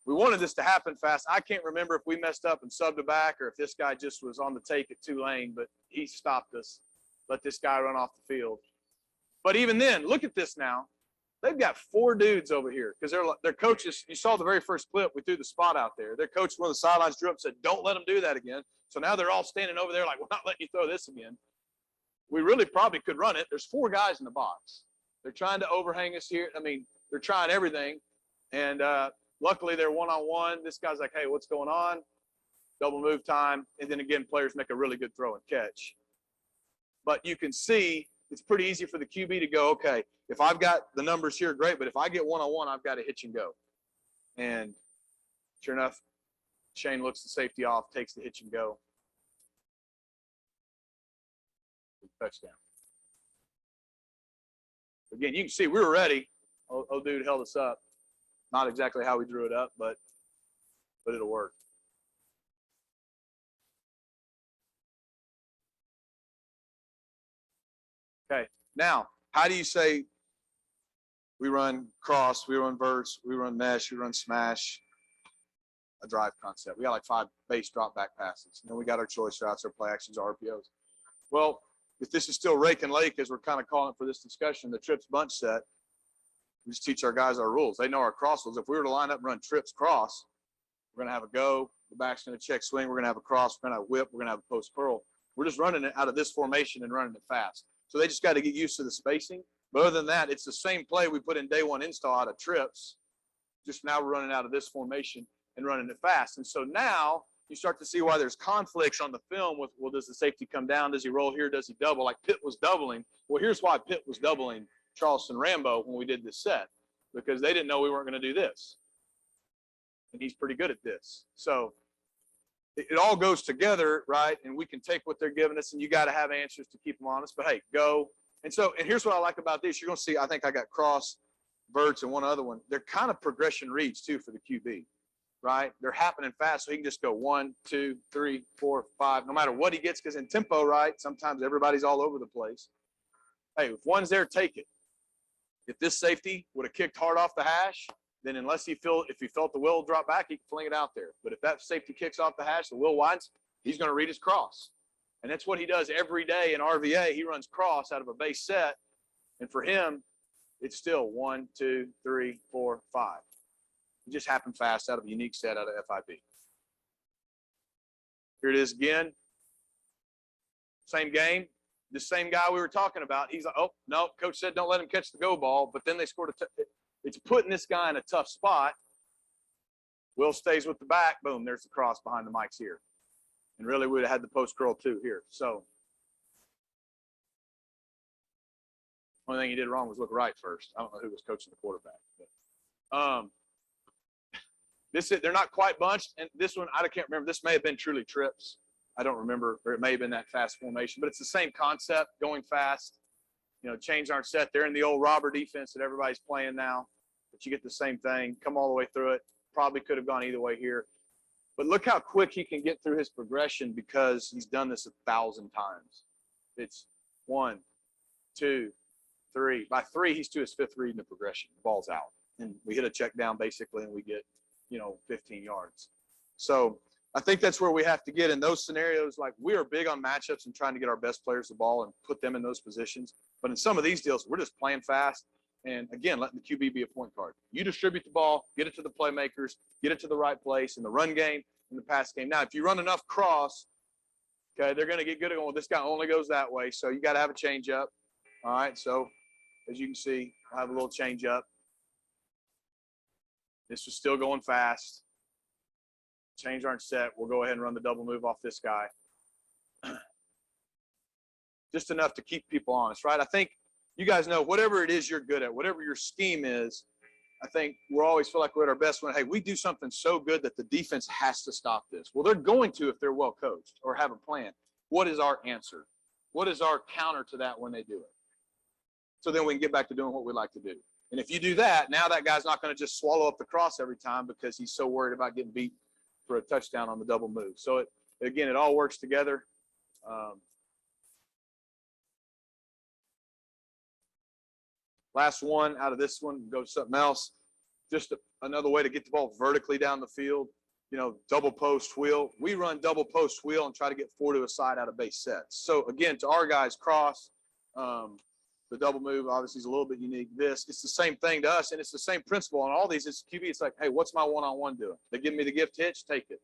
we wanted this to happen fast. I can't remember if we messed up and subbed it back or if this guy just was on the take at Tulane, but he stopped us, let this guy run off the field. But even then, look at this now. They've got 4 dudes over here because their coaches, you saw the very first clip, we threw the spot out there. Their coach, one of the sidelines, drew up and said, don't let them do that again. So now they're all standing over there like, we're not letting you throw this again. We really probably could run it. There's 4 guys in the box. They're trying to overhang us here. I mean, they're trying everything. And luckily, they're one-on-one. This guy's like, hey, what's going on? Double move time. And then again, players make a really good throw and catch. But you can see it's pretty easy for the QB to go, okay, if I've got the numbers here, great. But if I get one-on-one, I've got to hitch and go. And sure enough, Shane looks the safety off, takes the hitch and go. Touchdown. Again, you can see we were ready. Oh, dude held us up. Not exactly how we drew it up, but it'll work. Okay, now, how do you say we run cross, we run verts, we run mesh, we run smash, a drive concept? We got like 5 base drop back passes. And then we got our choice routes, our play actions, our RPOs. Well, if this is still rake and lake, as we're kind of calling it for this discussion, the trips bunch set, we just teach our guys our rules. They know our cross rules. If we were to line up and run trips cross, we're going to have a go. The back's going to check swing. We're going to have a cross. We're going to have a whip. We're going to have a post curl. We're just running it out of this formation and running it fast. So they just got to get used to the spacing. But other than that, it's the same play we put in day 1 install out of trips. Just now we're running out of this formation and running it fast. And so now you start to see why there's conflicts on the film with, well, does the safety come down? Does he roll here? Does he double? Like Pitt was doubling. Well, here's why Pitt was doubling Charleston Rambo when we did this set, because they didn't know we weren't going to do this. And he's pretty good at this. So it all goes together, right? And we can take what they're giving us, and you got to have answers to keep them honest. But, hey, go. And here's what I like about this. You're going to see, I think I got cross, verts, and one other one. They're kind of progression reads, too, for the QB, right? They're happening fast, so he can just go 1, 2, 3, 4, 5, no matter what he gets, because in tempo, right, sometimes everybody's all over the place. Hey, if one's there, take it. If this safety would have kicked hard off the hash, then if he felt the wheel drop back, he can fling it out there. But if that safety kicks off the hash, the wheel winds, he's going to read his cross. And that's what he does every day in RVA. He runs cross out of a base set. And for him, it's still 1, 2, 3, 4, 5. It just happened fast out of a unique set out of FIB. Here it is again. Same game. The same guy we were talking about, he's like, oh, no, coach said don't let him catch the go ball. But then they scored it's putting this guy in a tough spot. Will stays with the back. Boom, there's the cross behind the mics here. And really, we would have had the post curl too here. So, only thing he did wrong was look right first. I don't know who was coaching the quarterback. But, they're not quite bunched. And this one, I can't remember. This may have been truly trips. I don't remember, or it may have been that fast formation. But it's the same concept, going fast. You know, chains aren't set. They're in the old robber defense that everybody's playing now. But you get the same thing. Come all the way through it. Probably could have gone either way here. But look how quick he can get through his progression because he's done this 1,000 times. It's 1, 2, 3. By 3, he's to his 5th read in the progression. The ball's out. And we hit a check down basically, and we get, 15 yards. So I think that's where we have to get in those scenarios. Like, we are big on matchups and trying to get our best players the ball and put them in those positions. But in some of these deals, we're just playing fast. And, again, letting the QB be a point guard. You distribute the ball, get it to the playmakers, get it to the right place in the run game, in the pass game. Now, if you run enough cross, okay, they're going to get good at going, well, this guy only goes that way. So you got to have a change up. All right, so as you can see, I have a little change up. This was still going fast. Chains aren't set. We'll go ahead and run the double move off this guy. just enough to keep people honest, right? I think you guys know whatever it is you're good at, whatever your scheme is, I think we'll always feel like we're at our best when, hey, we do something so good that the defense has to stop this. Well, they're going to if they're well coached or have a plan. What is our answer? What is our counter to that when they do it? So then we can get back to doing what we like to do. And if you do that, now that guy's not going to just swallow up the cross every time because he's so worried about getting beat for a touchdown on the double move. So, again, it all works together. Last one out of this one, go to something else. Just another way to get the ball vertically down the field. You know, double post wheel. We run double post wheel and try to get 4 to a side out of base sets. So, again, to our guys, cross, the double move obviously is a little bit unique. It's the same thing to us, and it's the same principle on all these. It's QB. It's like, hey, what's my one-on-one doing? They give me the gift hitch, take it.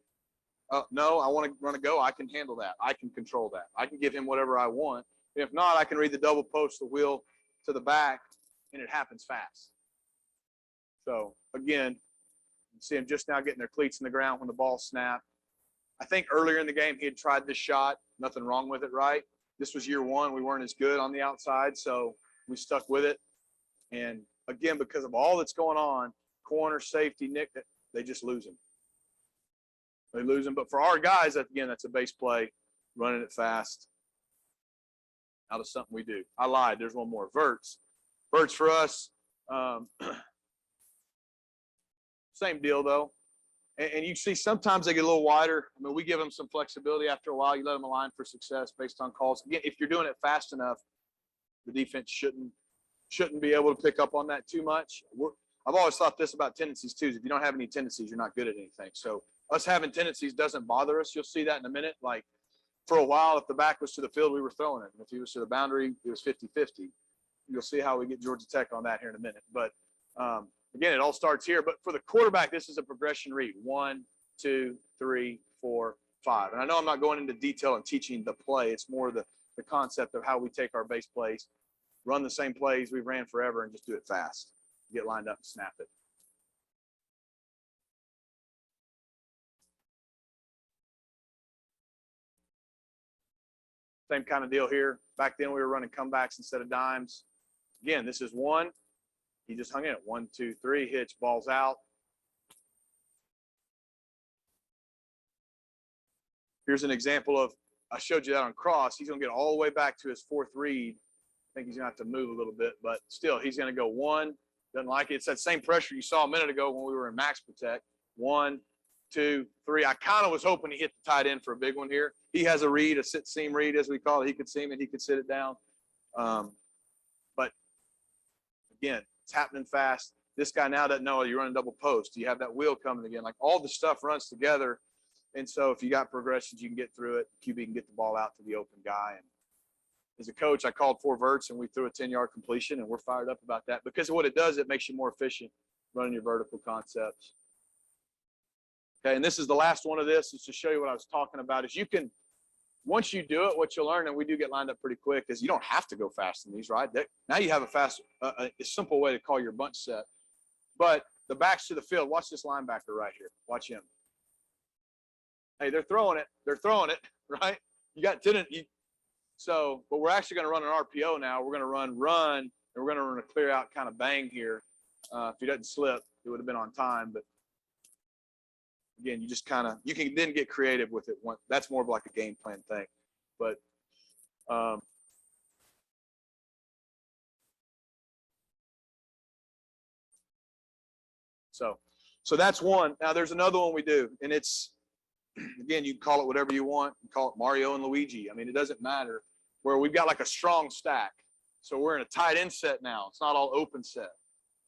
No, I want to run a go. I can handle that. I can control that. I can give him whatever I want. If not, I can read the double post, the wheel to the back, and it happens fast. So, again, you see him just now getting their cleats in the ground when the ball snapped. I think earlier in the game he had tried this shot. Nothing wrong with it, right? This was year one. We weren't as good on the outside, so we stuck with it. And, again, because of all that's going on, corner, safety, Nick, they just lose him. They lose him. But for our guys, again, that's a base play, running it fast out of something we do. I lied. There's one more. Verts. Verts for us, same deal, though. And you see sometimes they get a little wider. I mean, we give them some flexibility after a while. You let them align for success based on calls. Again, if you're doing it fast enough, the defense shouldn't be able to pick up on that too much. I've always thought this about tendencies, too. If you don't have any tendencies, you're not good at anything. So us having tendencies doesn't bother us. You'll see that in a minute. Like, for a while, if the back was to the field, we were throwing it. And if he was to the boundary, it was 50-50. You'll see how we get Georgia Tech on that here in a minute. But, again, it all starts here. But for the quarterback, this is a progression read. 1, 2, 3, 4, 5. And I know I'm not going into detail and teaching the play. It's more the concept of how we take our base plays, run the same plays we've ran forever, and just do it fast. Get lined up and snap it. Same kind of deal here. Back then we were running comebacks instead of dimes. Again, this is 1. He just hung in it. 1, 2, 3, hitch, ball's out. Here's an example of, I showed you that on cross. He's going to get all the way back to his 4th read. I think he's going to have to move a little bit, but still, he's going to go 1. Doesn't like it. It's that same pressure you saw a minute ago when we were in max protect. 1, 2, 3. I kind of was hoping he hit the tight end for a big one here. He has a read, a sit seam read, as we call it. He could seam it. He could sit it down. But, again, it's happening fast. This guy now doesn't know you're running double post. You have that wheel coming again. Like, all the stuff runs together. And so if you got progressions, you can get through it. QB can get the ball out to the open guy. And as a coach, I called 4 verts, and we threw a 10-yard completion, and we're fired up about that. Because of what it does, it makes you more efficient running your vertical concepts. Okay, and this is the last one of this, is to show you what I was talking about, is you can, once you do it, what you'll learn, and we do get lined up pretty quick, is you don't have to go fast in these, right? Now you have a simple way to call your bunch set. But the backs to the field, watch this linebacker right here. Watch him. Hey, they're throwing it. They're throwing it, right? You got 10. So, but we're actually going to run an RPO now. We're going to run, and we're going to run a clear out kind of bang here. If he doesn't slip, it would have been on time. But again, you just kind of, you can then get creative with it. That's more of like a game plan thing. But so that's one. Now there's another one we do, and it's, again, you can call it whatever you want. You can call it Mario and Luigi. I mean, it doesn't matter. Where we've got like a strong stack. So we're in a tight end set now. It's not all open set.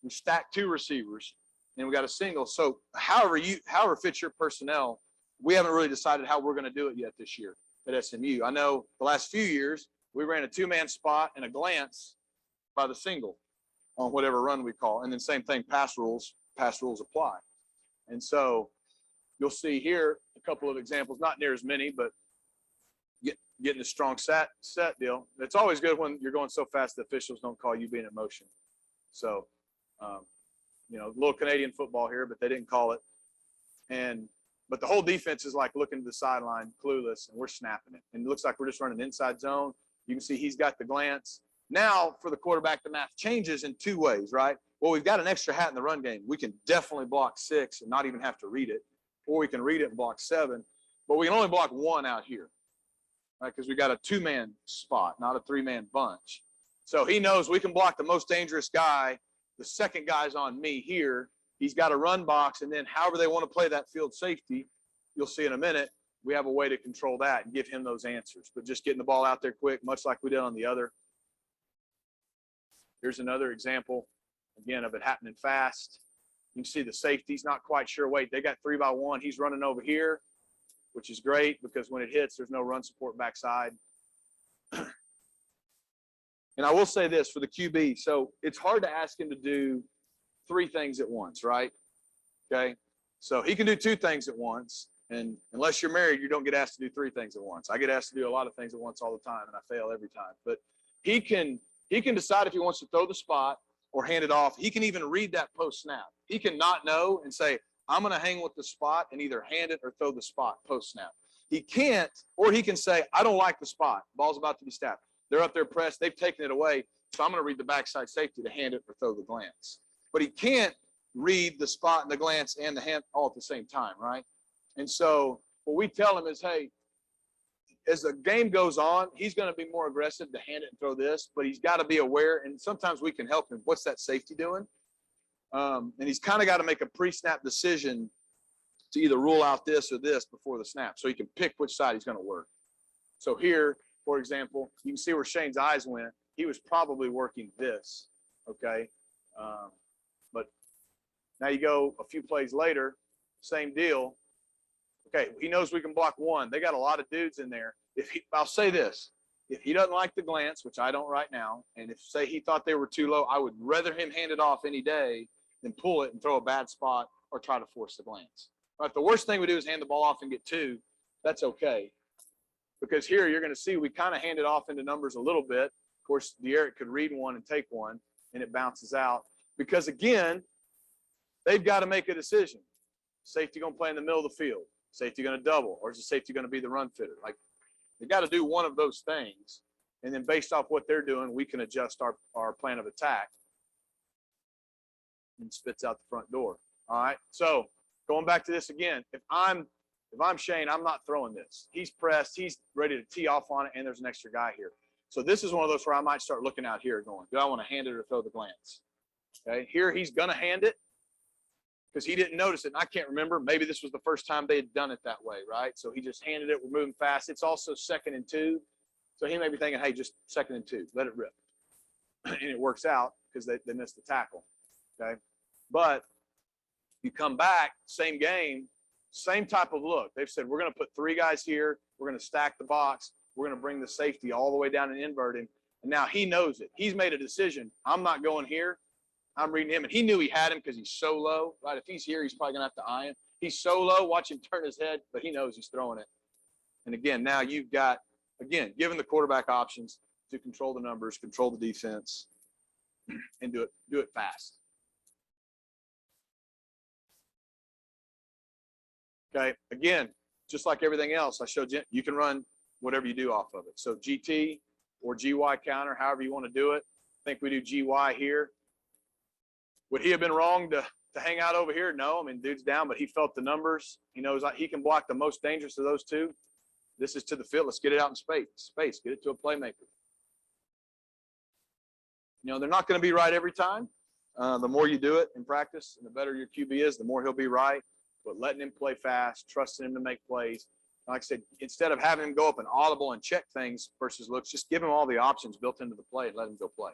We stack 2 receivers, and we got a single. So however fits your personnel, we haven't really decided how we're going to do it yet this year at SMU. I know the last few years we ran a 2-man spot and a glance by the single on whatever run we call. And then same thing, pass rules apply. And so you'll see here a couple of examples, not near as many, but getting a strong set deal. It's always good when you're going so fast the officials don't call you being in motion. So, you know, a little Canadian football here, but they didn't call it. But the whole defense is like looking to the sideline, clueless, and we're snapping it. And it looks like we're just running inside zone. You can see he's got the glance. Now for the quarterback, the math changes in two ways, right? Well, we've got an extra hat in the run game. We can definitely block 6 and not even have to read it, or we can read it and block 7, but we can only block 1 out here, right? Because we got a 2-man spot, not a 3-man bunch. So he knows we can block the most dangerous guy. The second guy's on me here. He's got a run box, and then however they want to play that field safety, you'll see in a minute, we have a way to control that and give him those answers. But just getting the ball out there quick, much like we did on the other. Here's another example, again, of it happening fast. You can see the safety's not quite sure. Wait, they got 3-by-1. He's running over here, which is great because when it hits, there's no run support backside. And I will say this for the QB. So it's hard to ask him to do 3 things at once, right? Okay. So he can do 2 things at once. And unless you're married, you don't get asked to do 3 things at once. I get asked to do a lot of things at once all the time, and I fail every time. But he can decide if he wants to throw the spot or hand it off. He can even read that post snap. He can not know and say, I'm going to hang with the spot and either hand it or throw the spot post snap. He can't, or he can say, I don't like the spot. Ball's about to be snapped. They're up there pressed. They've taken it away. So I'm going to read the backside safety to hand it or throw the glance. But he can't read the spot and the glance and the hand all at the same time, right? And so what we tell him is, hey, as the game goes on, he's going to be more aggressive to hand it and throw this, but he's got to be aware, and sometimes we can help him. What's that safety doing? And he's kind of got to make a pre-snap decision to either rule out this or this before the snap so he can pick which side he's going to work. So here, for example, you can see where Shane's eyes went. He was probably working this, okay? But now you go a few plays later, same deal. Okay, he knows we can block 1. They got a lot of dudes in there. I'll say this, if he doesn't like the glance, which I don't right now, and if, say, he thought they were too low, I would rather him hand it off any day than pull it and throw a bad spot or try to force the glance. Right, the worst thing we do is hand the ball off and get 2. That's okay. Because here you're going to see we kind of hand it off into numbers a little bit. Of course, De'Eric could read 1 and take 1, and it bounces out. Because, again, they've got to make a decision. Safety going to play in the middle of the field. Safety going to double, or is the safety going to be the run fitter? Like, they got to do one of those things, and then based off what they're doing, we can adjust our plan of attack. And spits out the front door. All right. So going back to this again, if I'm Shane, I'm not throwing this. He's pressed. He's ready to tee off on it, and there's an extra guy here. So this is one of those where I might start looking out here, going, do I want to hand it or throw the glance? Okay. Here he's going to hand it, because he didn't notice it. And I can't remember. Maybe this was the first time they had done it that way, right? So he just handed it. We're moving fast. It's also 2nd and 2. So he may be thinking, hey, just 2nd and 2. Let it rip. And it works out because they missed the tackle, okay? But you come back, same game, same type of look. They've said, we're going to put 3 guys here. We're going to stack the box. We're going to bring the safety all the way down and invert him. And now he knows it. He's made a decision. I'm not going here. I'm reading him, and he knew he had him because he's so low, right? If he's here, he's probably going to have to eye him. He's so low, watch him turn his head, but he knows he's throwing it. And again, now you've got, again, given the quarterback options to control the numbers, control the defense, and do it fast. Okay, again, just like everything else, I showed you, you can run whatever you do off of it. So GT or GY counter, however you want to do it. I think we do GY here. Would he have been wrong to hang out over here? No, I mean, dude's down, but he felt the numbers. He knows he can block the most dangerous of those 2. This is to the field. Let's get it out in space. Get it to a playmaker. You know, they're not going to be right every time. The more you do it in practice and the better your QB is, the more he'll be right. But letting him play fast, trusting him to make plays. Like I said, instead of having him go up and audible and check things versus looks, just give him all the options built into the play and let him go play.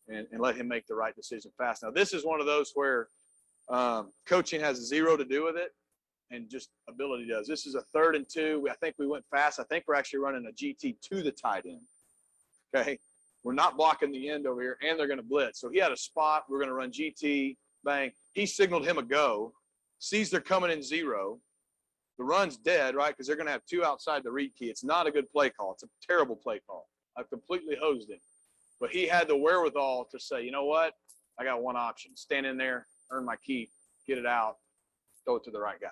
And let him make the right decision fast. Now, this is one of those where coaching has 0 to do with it and just ability does. This is a 3rd and 2. I think we went fast. I think we're actually running a GT to the tight end. Okay. We're not blocking the end over here, and they're going to blitz. So he had a spot. We're going to run GT, bang. He signaled him a go, sees they're coming in 0. The run's dead, right, because they're going to have 2 outside the read key. It's not a good play call. It's a terrible play call. I've completely hosed him. But he had the wherewithal to say, you know what? I got one option. Stand in there, earn my keep, get it out, throw it to the right guy,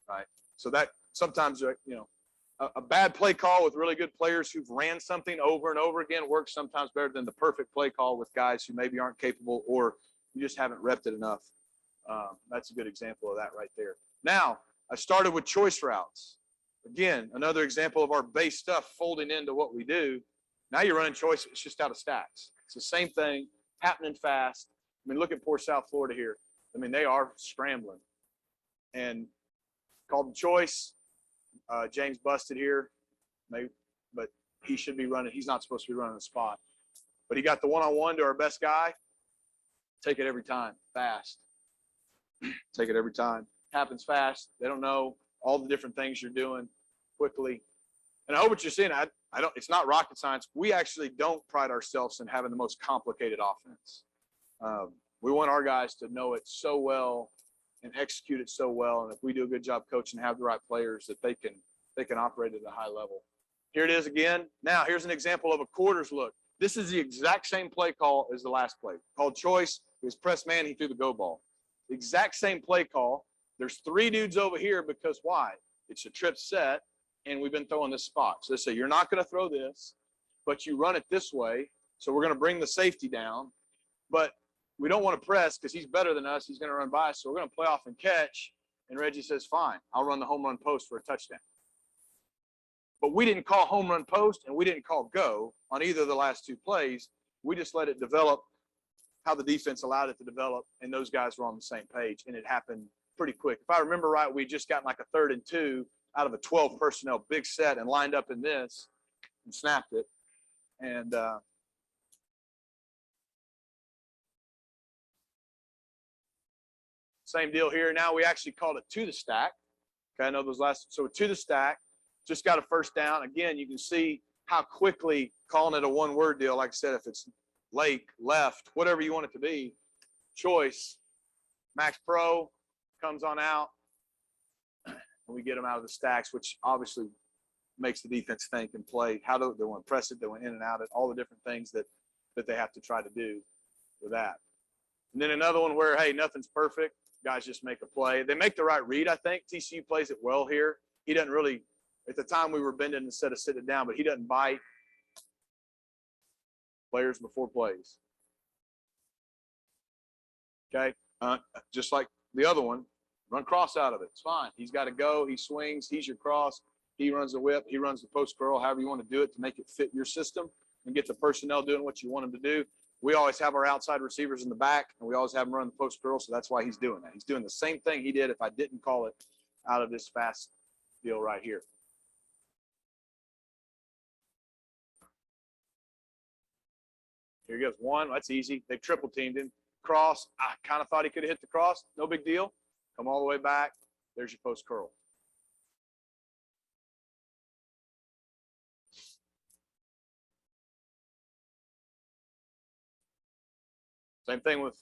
right? So that sometimes, you know, a bad play call with really good players who've ran something over and over again works sometimes better than the perfect play call with guys who maybe aren't capable or you just haven't repped it enough. That's a good example of that right there. Now, I started with choice routes. Again, another example of our base stuff folding into what we do. Now you're running choice. It's just out of stacks. It's the same thing happening fast. I mean, look at poor South Florida here. I mean, they are scrambling. And called the choice. James busted here, maybe, but he should be running. He's not supposed to be running the spot. But he got the one-on-one to our best guy. Take it every time, fast. Take it every time. Happens fast. They don't know all the different things you're doing quickly. And I hope what you're seeing, I don't, it's not rocket science. We actually don't pride ourselves in having the most complicated offense. We want our guys to know it so well and execute it so well. And if we do a good job coaching and have the right players, that they can operate at a high level. Here it is again. Now, here's an example of a quarters look. This is the exact same play call as the last play. Called choice. It was press man. He threw the go ball. The exact same play call. There's 3 dudes over here because why? It's a trip set, and we've been throwing this spot. So they say, you're not going to throw this, but you run it this way. So we're going to bring the safety down. But we don't want to press because he's better than us. He's going to run by us. So we're going to play off and catch. And Reggie says, fine, I'll run the home run post for a touchdown. But we didn't call home run post and we didn't call go on either of the last 2 plays. We just let it develop how the defense allowed it to develop, and those guys were on the same page, and it happened pretty quick. If I remember right, we just gotten like a 3rd and 2 out of a 12 personnel big set and lined up in this and snapped it. And same deal here. Now we actually called it to the stack. Okay, I know those last. So to the stack, just got a first down. Again, you can see how quickly calling it a one-word deal. Like I said, if it's lake, left, whatever you want it to be, choice, Max Pro comes on out, and we get them out of the stacks, which obviously makes the defense think and play. How do they want to press it? They went in and out of all the different things that they have to try to do with that. And then another one where, hey, nothing's perfect. Guys just make a play. They make the right read, I think. TCU plays it well here. He doesn't really, at the time we were bending instead of sitting down, but he doesn't bite players before plays. Okay, just like the other one, run cross out of it. It's fine. He's got to go. He swings. He's your cross. He runs the whip. He runs the post curl, however you want to do it to make it fit your system and get the personnel doing what you want them to do. We always have our outside receivers in the back, and we always have them run the post curl, so that's why he's doing that. He's doing the same thing he did if I didn't call it out of this fast deal right here. Here he goes. 1. That's easy. They triple teamed him. Cross. I kind of thought he could have hit the cross. No big deal. Come all the way back. There's your post curl. Same thing with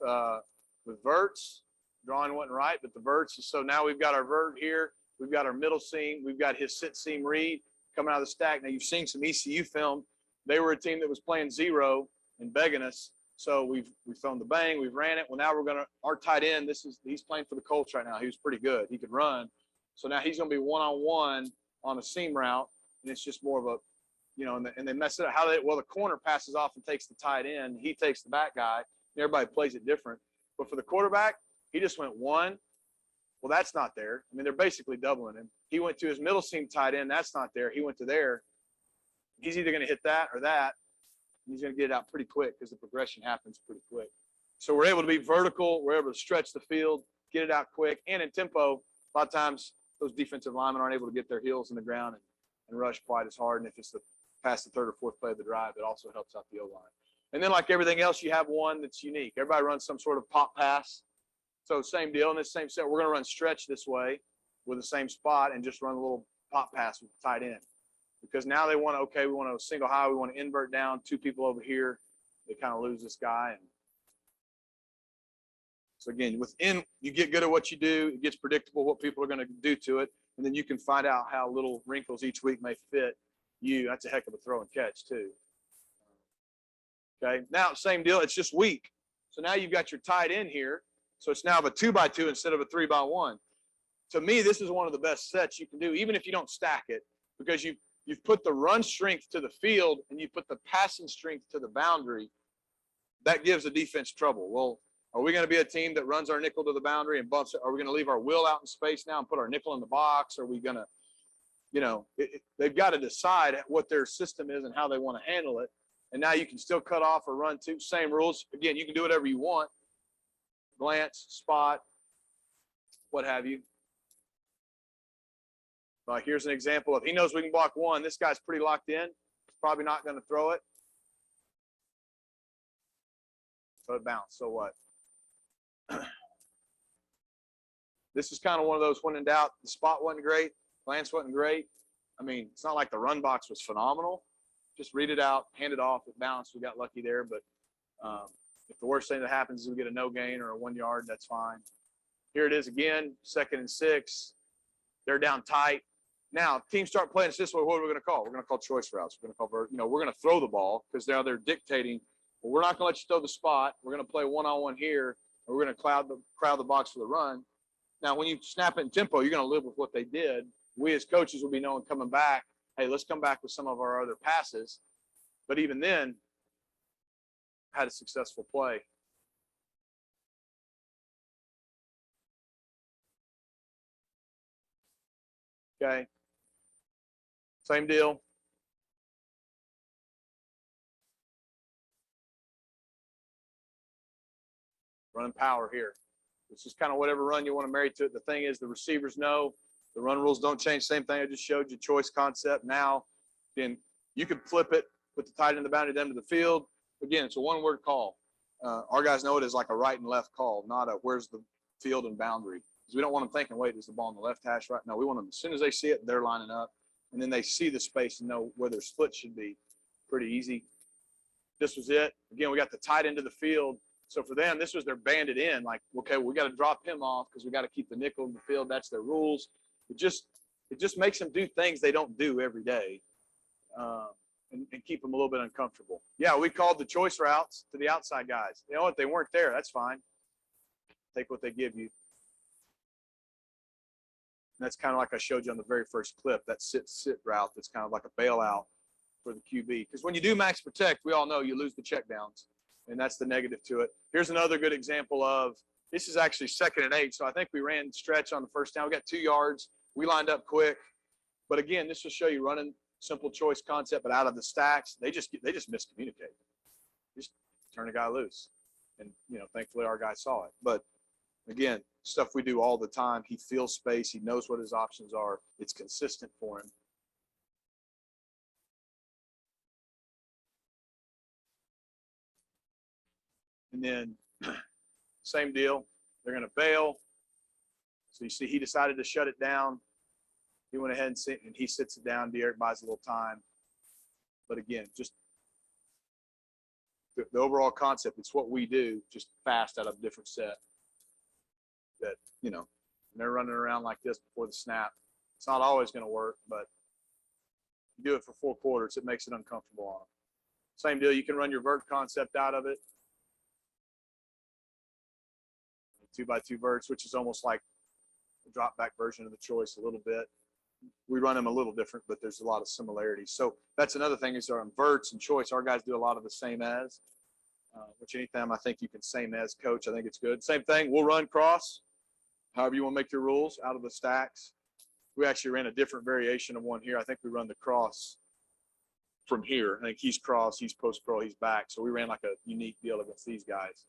verts. Drawing wasn't right, but the verts. So now we've got our vert here. We've got our middle seam. We've got his sit seam read coming out of the stack. Now you've seen some ECU film. They were a team that was playing zero and begging us. So we've thrown the bang. We've ran it. Well, now we're going to – our tight end, he's playing for the Colts right now. He was pretty good. He could run. So now he's going to be one-on-one on a seam route, and it's just more of a – and they mess it up. The corner passes off and takes the tight end. He takes the back guy. Everybody plays it different. But for the quarterback, he just went 1. Well, that's not there. I mean, they're basically doubling him. He went to his middle seam tight end. That's not there. He went to there. He's either going to hit that or that. He's going to get it out pretty quick because the progression happens pretty quick. So we're able to be vertical. We're able to stretch the field, get it out quick. And in tempo, a lot of times those defensive linemen aren't able to get their heels in the ground and rush quite as hard. And if it's past the 3rd or 4th play of the drive, it also helps out the O-line. And then like everything else, you have one that's unique. Everybody runs some sort of pop pass. So same deal. In this same set, we're going to run stretch this way with the same spot and just run a little pop pass with the tight end. Because now they want to, we want to single high. We want to invert down 2 people over here. They kind of lose this guy. And so again, you get good at what you do. It gets predictable what people are going to do to it. And then you can find out how little wrinkles each week may fit you. That's a heck of a throw and catch too. Okay, now same deal. It's just weak. So now you've got your tight end here. So it's now a 2x2 instead of a 3x1. To me, this is one of the best sets you can do, even if you don't stack it. because you've put the run strength to the field and you put the passing strength to the boundary. That gives the defense trouble. Well, are we going to be a team that runs our nickel to the boundary and bumps it? Are we going to leave our will out in space now and put our nickel in the box? Are we going to, they've got to decide what their system is and how they want to handle it. And now you can still cut off or run two, same rules. Again, you can do whatever you want. Glance, spot, what have you. Here's an example of, he knows we can block one. This guy's pretty locked in. He's probably not going to throw it. So it bounced. So what? This is kind of one of those when in doubt. The spot wasn't great. Glance wasn't great. I mean, it's not like the run box was phenomenal. Just read it out, hand it off, it bounced. We got lucky there. But if the worst thing that happens is we get a no gain or a 1 yard, that's fine. Here it is again, 2nd and 6. They're down tight. Now, teams start playing this way. What are we going to call? We're going to call choice routes. We're going to call, we're going to throw the ball because now they're dictating. Well, we're not going to let you throw the spot. We're going to play one-on-one here, and we're going to crowd the box for the run. Now, when you snap it in tempo, you're going to live with what they did. We as coaches will be knowing coming back, hey, let's come back with some of our other passes. But even then, had a successful play. Okay. Same deal. Running power here. It's just kind of whatever run you want to marry to it. The thing is, the receivers know the run rules don't change. Same thing I just showed you, choice concept. Now, then you could flip it, put the tight end, the boundary, them to the field. Again, it's a one-word call. Our guys know it as like a right and left call, not a where's the field and boundary. Because we don't want them thinking, wait, is the ball on the left hash right? No, we want them, as soon as they see it, they're lining up. And then they see the space and know where their split should be. Pretty easy. This was it. Again, we got the tight end to the field. So for them, this was their banded in. Like, okay, we got to drop him off because we got to keep the nickel in the field. That's their rules. It just makes them do things they don't do every day, and keep them a little bit uncomfortable. Yeah, we called the choice routes to the outside guys. You know what? They weren't there. That's fine. Take what they give you. And that's kind of like I showed you on the very first clip, that sit route. That's kind of like a bailout for the QB. Because when you do max protect, we all know you lose the checkdowns. And that's the negative to it. Here's another good example of, this is actually 2nd and 8. So I think we ran stretch on the first down. We got 2 yards. We lined up quick. But again, this will show you running simple choice concept, but out of the stacks, they just miscommunicate. Just turn a guy loose. And, thankfully our guy saw it. But again, stuff we do all the time. He feels space. He knows what his options are. It's consistent for him. And then same deal. They're going to bail. So you see he decided to shut it down. He went ahead and he sits it down. Derek buys a little time. But again, just the overall concept, it's what we do, just fast out of a different set. That, when they're running around like this before the snap, it's not always going to work, but you do it for 4 quarters, it makes it uncomfortable on them. Same deal. You can run your vert concept out of it. 2x2 verts, which is almost like a drop back version of the choice a little bit. We run them a little different, but there's a lot of similarities. So that's another thing is on verts and choice. Our guys do a lot of the same as, which anytime I think you can same as coach, I think it's good. Same thing. We'll run cross, however you want to make your rules out of the stacks. We actually ran a different variation of one here. I think we run the cross from here. I think he's cross, he's post pro, he's back. So we ran like a unique deal against these guys.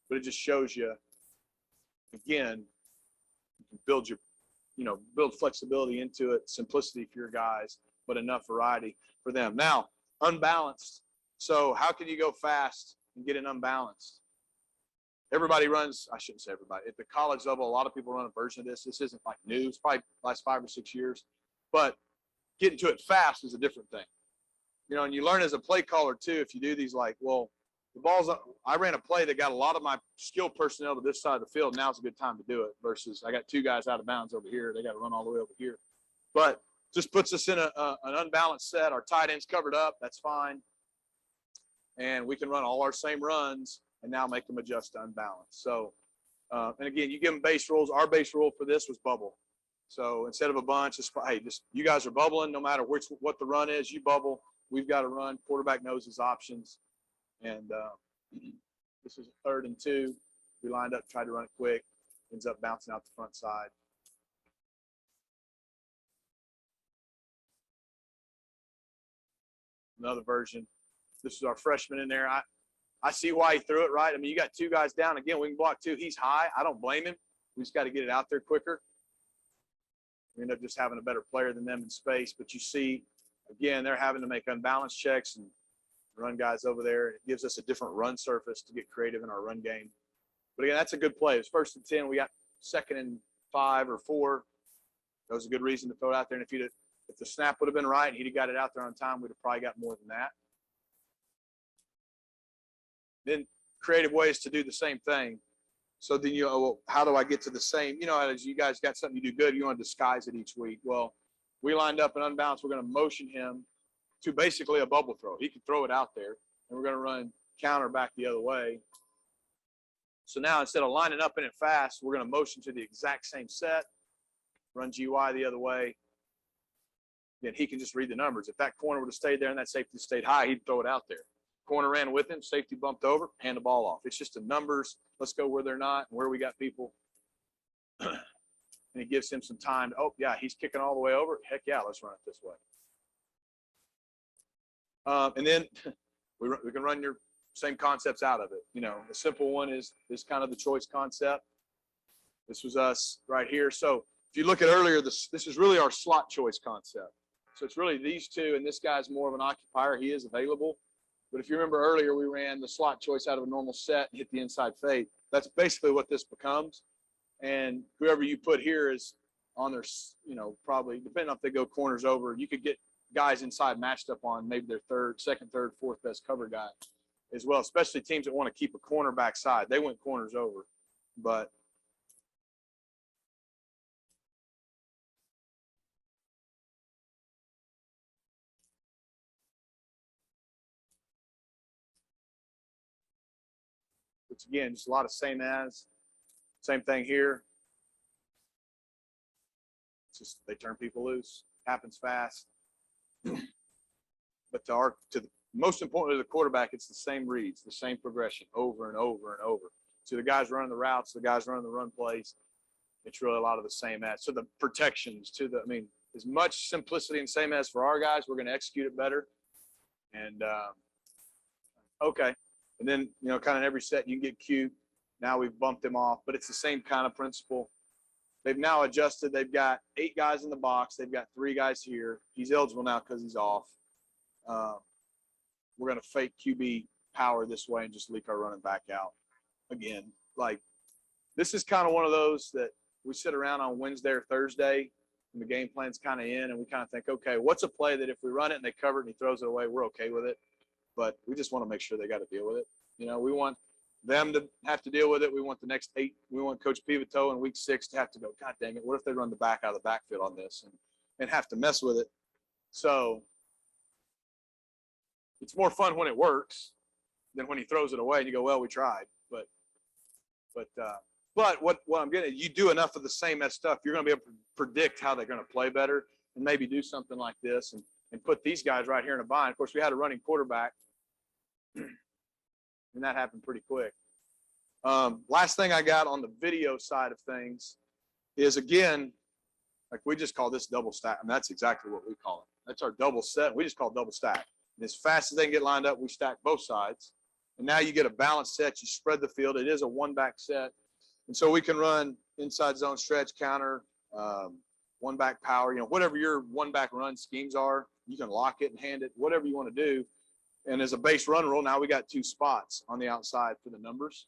But it just shows you, again, you can build build flexibility into it, simplicity for your guys, but enough variety for them. Now, unbalanced. So how can you go fast and get it unbalanced? Everybody runs, I shouldn't say everybody. At the college level, a lot of people run a version of this. This isn't like new. It's probably the last 5 or 6 years. But getting to it fast is a different thing. And you learn as a play caller, too, if you do these the ball's up. I ran a play that got a lot of my skilled personnel to this side of the field. Now's a good time to do it versus I got 2 guys out of bounds over here. They got to run all the way over here. But just puts us in an unbalanced set. Our tight end's covered up. That's fine. And we can run all our same runs and now make them adjust to unbalanced. So, and again, you give them base rules. Our base rule for this was bubble. So instead of a bunch, just, hey, just you guys are bubbling. No matter what the run is, you bubble. We've got to run. Quarterback knows his options. And this is a 3rd and 2. We lined up, tried to run it quick. Ends up bouncing out the front side. Another version. This is our freshman in there. I see why he threw it, right? I mean, you got 2 guys down. Again, we can block 2. He's high. I don't blame him. We just got to get it out there quicker. We end up just having a better player than them in space. But you see, again, they're having to make unbalanced checks and run guys over there. It gives us a different run surface to get creative in our run game. But again, that's a good play. It's 1st and 10. We got 2nd and 5 or 4. That was a good reason to throw it out there. And if the snap would have been right and he'd have got it out there on time, we'd have probably got more than that. Then creative ways to do the same thing. So then well, how do I get to the same? As you guys got something you do good, you want to disguise it each week. Well, we lined up an unbalanced. We're going to motion him to basically a bubble throw. He can throw it out there, and we're going to run counter back the other way. So now instead of lining up in it fast, we're going to motion to the exact same set, run GY the other way. Then he can just read the numbers. If that corner would have stayed there and that safety stayed high, he'd throw it out there. Corner ran with him, safety bumped over, hand the ball off. It's just the numbers. Let's go where they're not, where we got people. And it gives him some time. Oh, yeah, he's kicking all the way over. Heck yeah, let's run it this way. And then we can run your same concepts out of it. The simple one is kind of the choice concept. This was us right here. So if you look at earlier, this is really our slot choice concept. So it's really these 2, and this guy's more of an occupier. He is available. But if you remember earlier, we ran the slot choice out of a normal set and hit the inside fade. That's basically what this becomes. And whoever you put here is on their, probably, depending on if they go corners over, you could get guys inside matched up on maybe their second, third, fourth best cover guy as well, especially teams that want to keep a corner backside. They went corners over. But it's, again, just a lot of same thing here. It's just they turn people loose. Happens fast. But most importantly, the quarterback, it's the same reads, the same progression over and over and over. So the guys running the routes, the guys running the run plays, it's really a lot of the same as. So the protections as much simplicity and same as for our guys, we're going to execute it better. And okay. And then, kind of in every set you can get cute. Now we've bumped him off, but it's the same kind of principle. They've now adjusted. They've got 8 guys in the box. They've got 3 guys here. He's eligible now because he's off. We're going to fake QB power this way and just leak our running back out. Again, this is kind of one of those that we sit around on Wednesday or Thursday and the game plan's kind of in, and we kind of think, okay, what's a play that if we run it and they cover it and he throws it away, we're okay with it. But we just want to make sure they got to deal with it. We want them to have to deal with it. We want the next 8. We want Coach Pivoteau in week 6 to have to go, God dang it, what if they run the back out of the backfield on this and have to mess with it? So it's more fun when it works than when he throws it away and you go, well, we tried. But what I'm getting at, you do enough of the same as stuff, you're going to be able to predict how they're going to play better and maybe do something like this and put these guys right here in a bind. Of course, we had a running quarterback, and that happened pretty quick. Last thing I got on the video side of things is, again, we just call this double stack. That's exactly what we call it. That's our double set. We just call it double stack. And as fast as they can get lined up, we stack both sides. And now you get a balanced set. You spread the field. It is a one-back set. And so we can run inside zone stretch, counter, one-back power, whatever your one-back run schemes are. You can lock it and hand it, whatever you want to do. And as a base run rule, now we got 2 spots on the outside for the numbers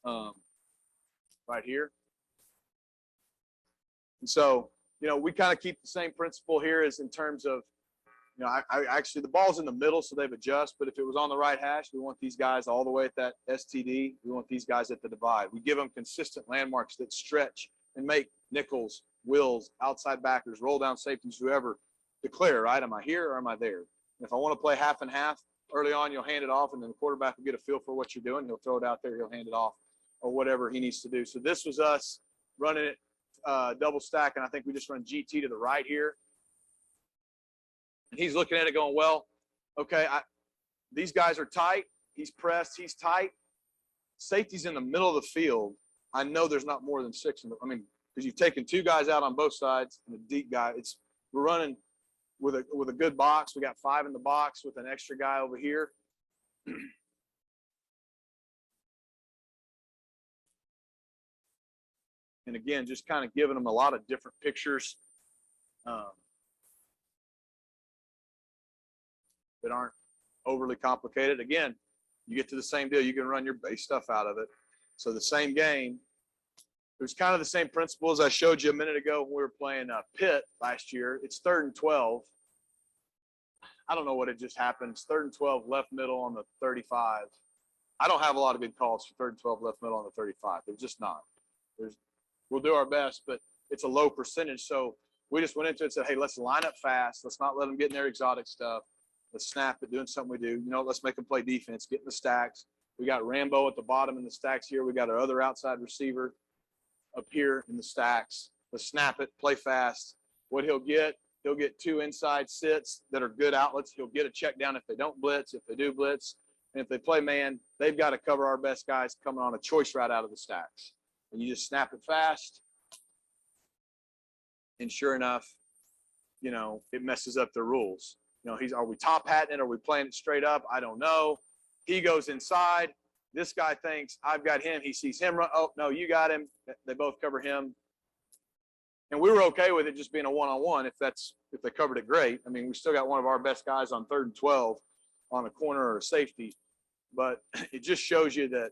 right here. And so, we kind of keep the same principle here as in terms of, I actually, the ball's in the middle, so they've adjusted. But if it was on the right hash, we want these guys all the way at that STD. We want these guys at the divide. We give them consistent landmarks that stretch and make nickels, wills, outside backers, roll down safeties, whoever declare, right? Am I here or am I there? And if I want to play half and half, early on, you'll hand it off, and then the quarterback will get a feel for what you're doing. He'll throw it out there. He'll hand it off or whatever he needs to do. So this was us running it double stack, and I think we just run GT to the right here. And he's looking at it going, well, okay, these guys are tight. He's pressed. He's tight. Safety's in the middle of the field. I know there's not more than 6. Because you've taken 2 guys out on both sides and a deep guy. We're running with a good box. We got 5 in the box with an extra guy over here. And again, just kind of giving them a lot of different pictures that aren't overly complicated. Again, you get to the same deal. You can run your base stuff out of it. So the same game, there's kind of the same principles I showed you a minute ago when we were playing Pitt last year. It's 3rd and 12. I don't know what had just happened. It's 3rd and 12, left middle on the 35. I don't have a lot of good calls for 3rd and 12, left middle on the 35. There's just not. We'll do our best, but it's a low percentage. So we just went into it and said, hey, let's line up fast. Let's not let them get in their exotic stuff. Let's snap it, doing something we do. Let's make them play defense, get in the stacks. We got Rambo at the bottom in the stacks here. We got our other outside receiver up here in the stacks. Let's snap it, play fast. What he'll get 2 inside sits that are good outlets. He'll get a check down if they don't blitz, if they do blitz. And if they play man, they've got to cover our best guys coming on a choice route out of the stacks. And you just snap it fast. And sure enough, it messes up the rules. Are we top hatting it? Are we playing it straight up? I don't know. He goes inside. This guy thinks I've got him. He sees him run. Oh, no, you got him. They both cover him. And we were okay with it just being a one-on-one if they covered it great. We still got one of our best guys on 3rd and 12 on a corner or a safety. But it just shows you that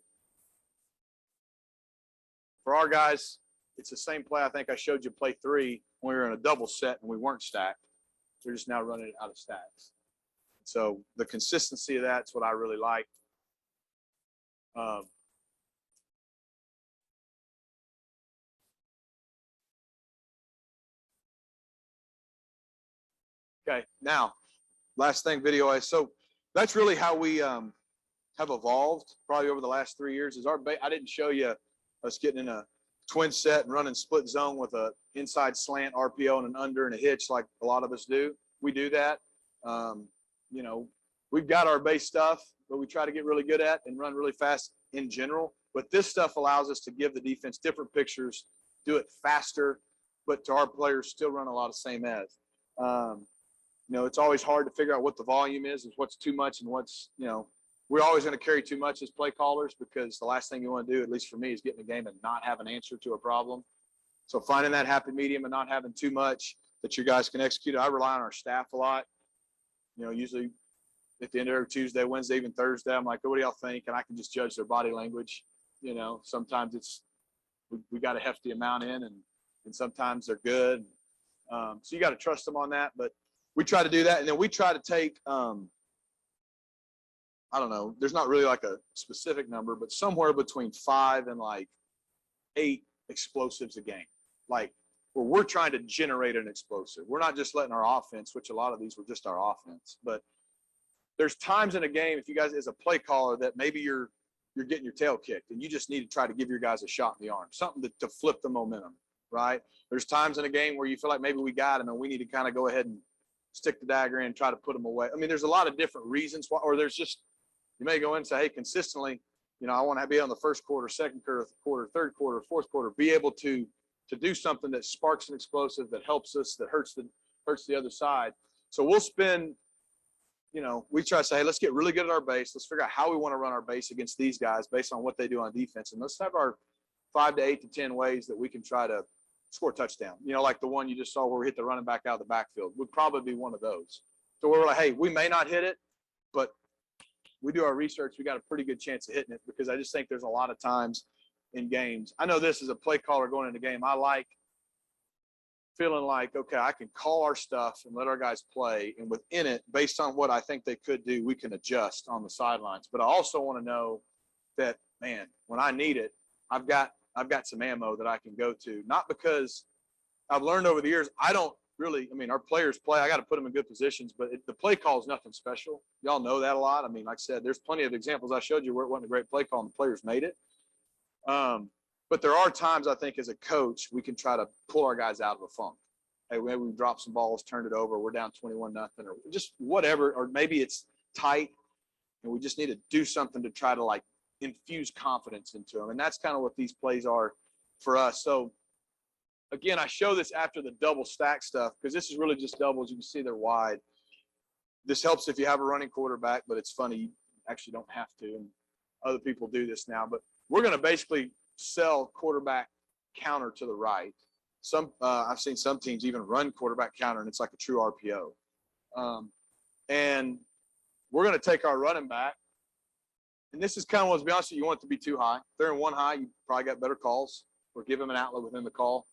for our guys, it's the same play I think I showed you play 3 when we were in a double set and we weren't stacked. We're just now running it out of stacks. So the consistency of that's what I really like. Okay, now, last thing, video. So that's really how we have evolved probably over the last 3 years. I didn't show you us getting in a twin set and running split zone with a inside slant RPO and an under and a hitch like a lot of us do. We do that. We've got our base stuff, but we try to get really good at and run really fast in general. But this stuff allows us to give the defense different pictures, do it faster, but to our players still run a lot of same as. It's always hard to figure out what the volume is what's too much and what's, we're always going to carry too much as play callers because the last thing you want to do, at least for me, is get in the game and not have an answer to a problem. So finding that happy medium and not having too much that you guys can execute. I rely on our staff a lot. Usually at the end of every Tuesday, Wednesday, even Thursday, I'm like, oh, what do y'all think? And I can just judge their body language. Sometimes we got a hefty amount in and sometimes they're good. So you got to trust them on that. But we try to do that. And then we try to take, I don't know, there's not really like a specific number, but somewhere between 5 and 8 explosives a game. Where we're trying to generate an explosive. We're not just letting our offense, which a lot of these were just our offense, but there's times in a game, if you guys as a play caller, that maybe you're getting your tail kicked and you just need to try to give your guys a shot in the arm, something to flip the momentum, right? There's times in a game where you feel like maybe we got them and we need to kind of go ahead and stick the dagger in and try to put them away. There's a lot of different reasons why, or there's just, you may go in and say, hey, consistently, I want to be on the first quarter, second quarter, third quarter, fourth quarter, be able to do something that sparks an explosive, that helps us, that hurts the other side. So we'll spend, we try to say, hey, let's get really good at our base. Let's figure out how we want to run our base against these guys based on what they do on defense. And let's have our 5 to 8 to 10 ways that we can try to score a touchdown. Like the one you just saw where we hit the running back out of the backfield would probably be one of those. So we're like, hey, we may not hit it, but we do our research. We got a pretty good chance of hitting it because I just think there's a lot of times in games. I know this as a play caller going into a game. I like feeling like, okay, I can call our stuff and let our guys play. And within it, based on what I think they could do, we can adjust on the sidelines. But I also want to know that, man, when I need it, I've got some ammo that I can go to. Not because I've learned over the years, I don't really, our players play. I got to put them in good positions, but the play call is nothing special. Y'all know that a lot. Like I said, there's plenty of examples I showed you where it wasn't a great play call and the players made it. But there are times, I think, as a coach, we can try to pull our guys out of a funk. Hey, maybe we dropped some balls, turned it over, we're down 21-0, or just whatever, or maybe it's tight, and we just need to do something to try to like infuse confidence into them. And that's kind of what these plays are for us. So again, I show this after the double stack stuff because this is really just doubles. You can see they're wide. This helps if you have a running quarterback, but it's funny, you actually don't have to, and other people do this now. But we're going to basically sell quarterback counter to the right. I've seen some teams even run quarterback counter, and it's like a true RPO. And we're going to take our running back, and this is kind of, let's be honest with you, you want it to be too high. If they're in one high, you probably got better calls, or give them an outlet within the call.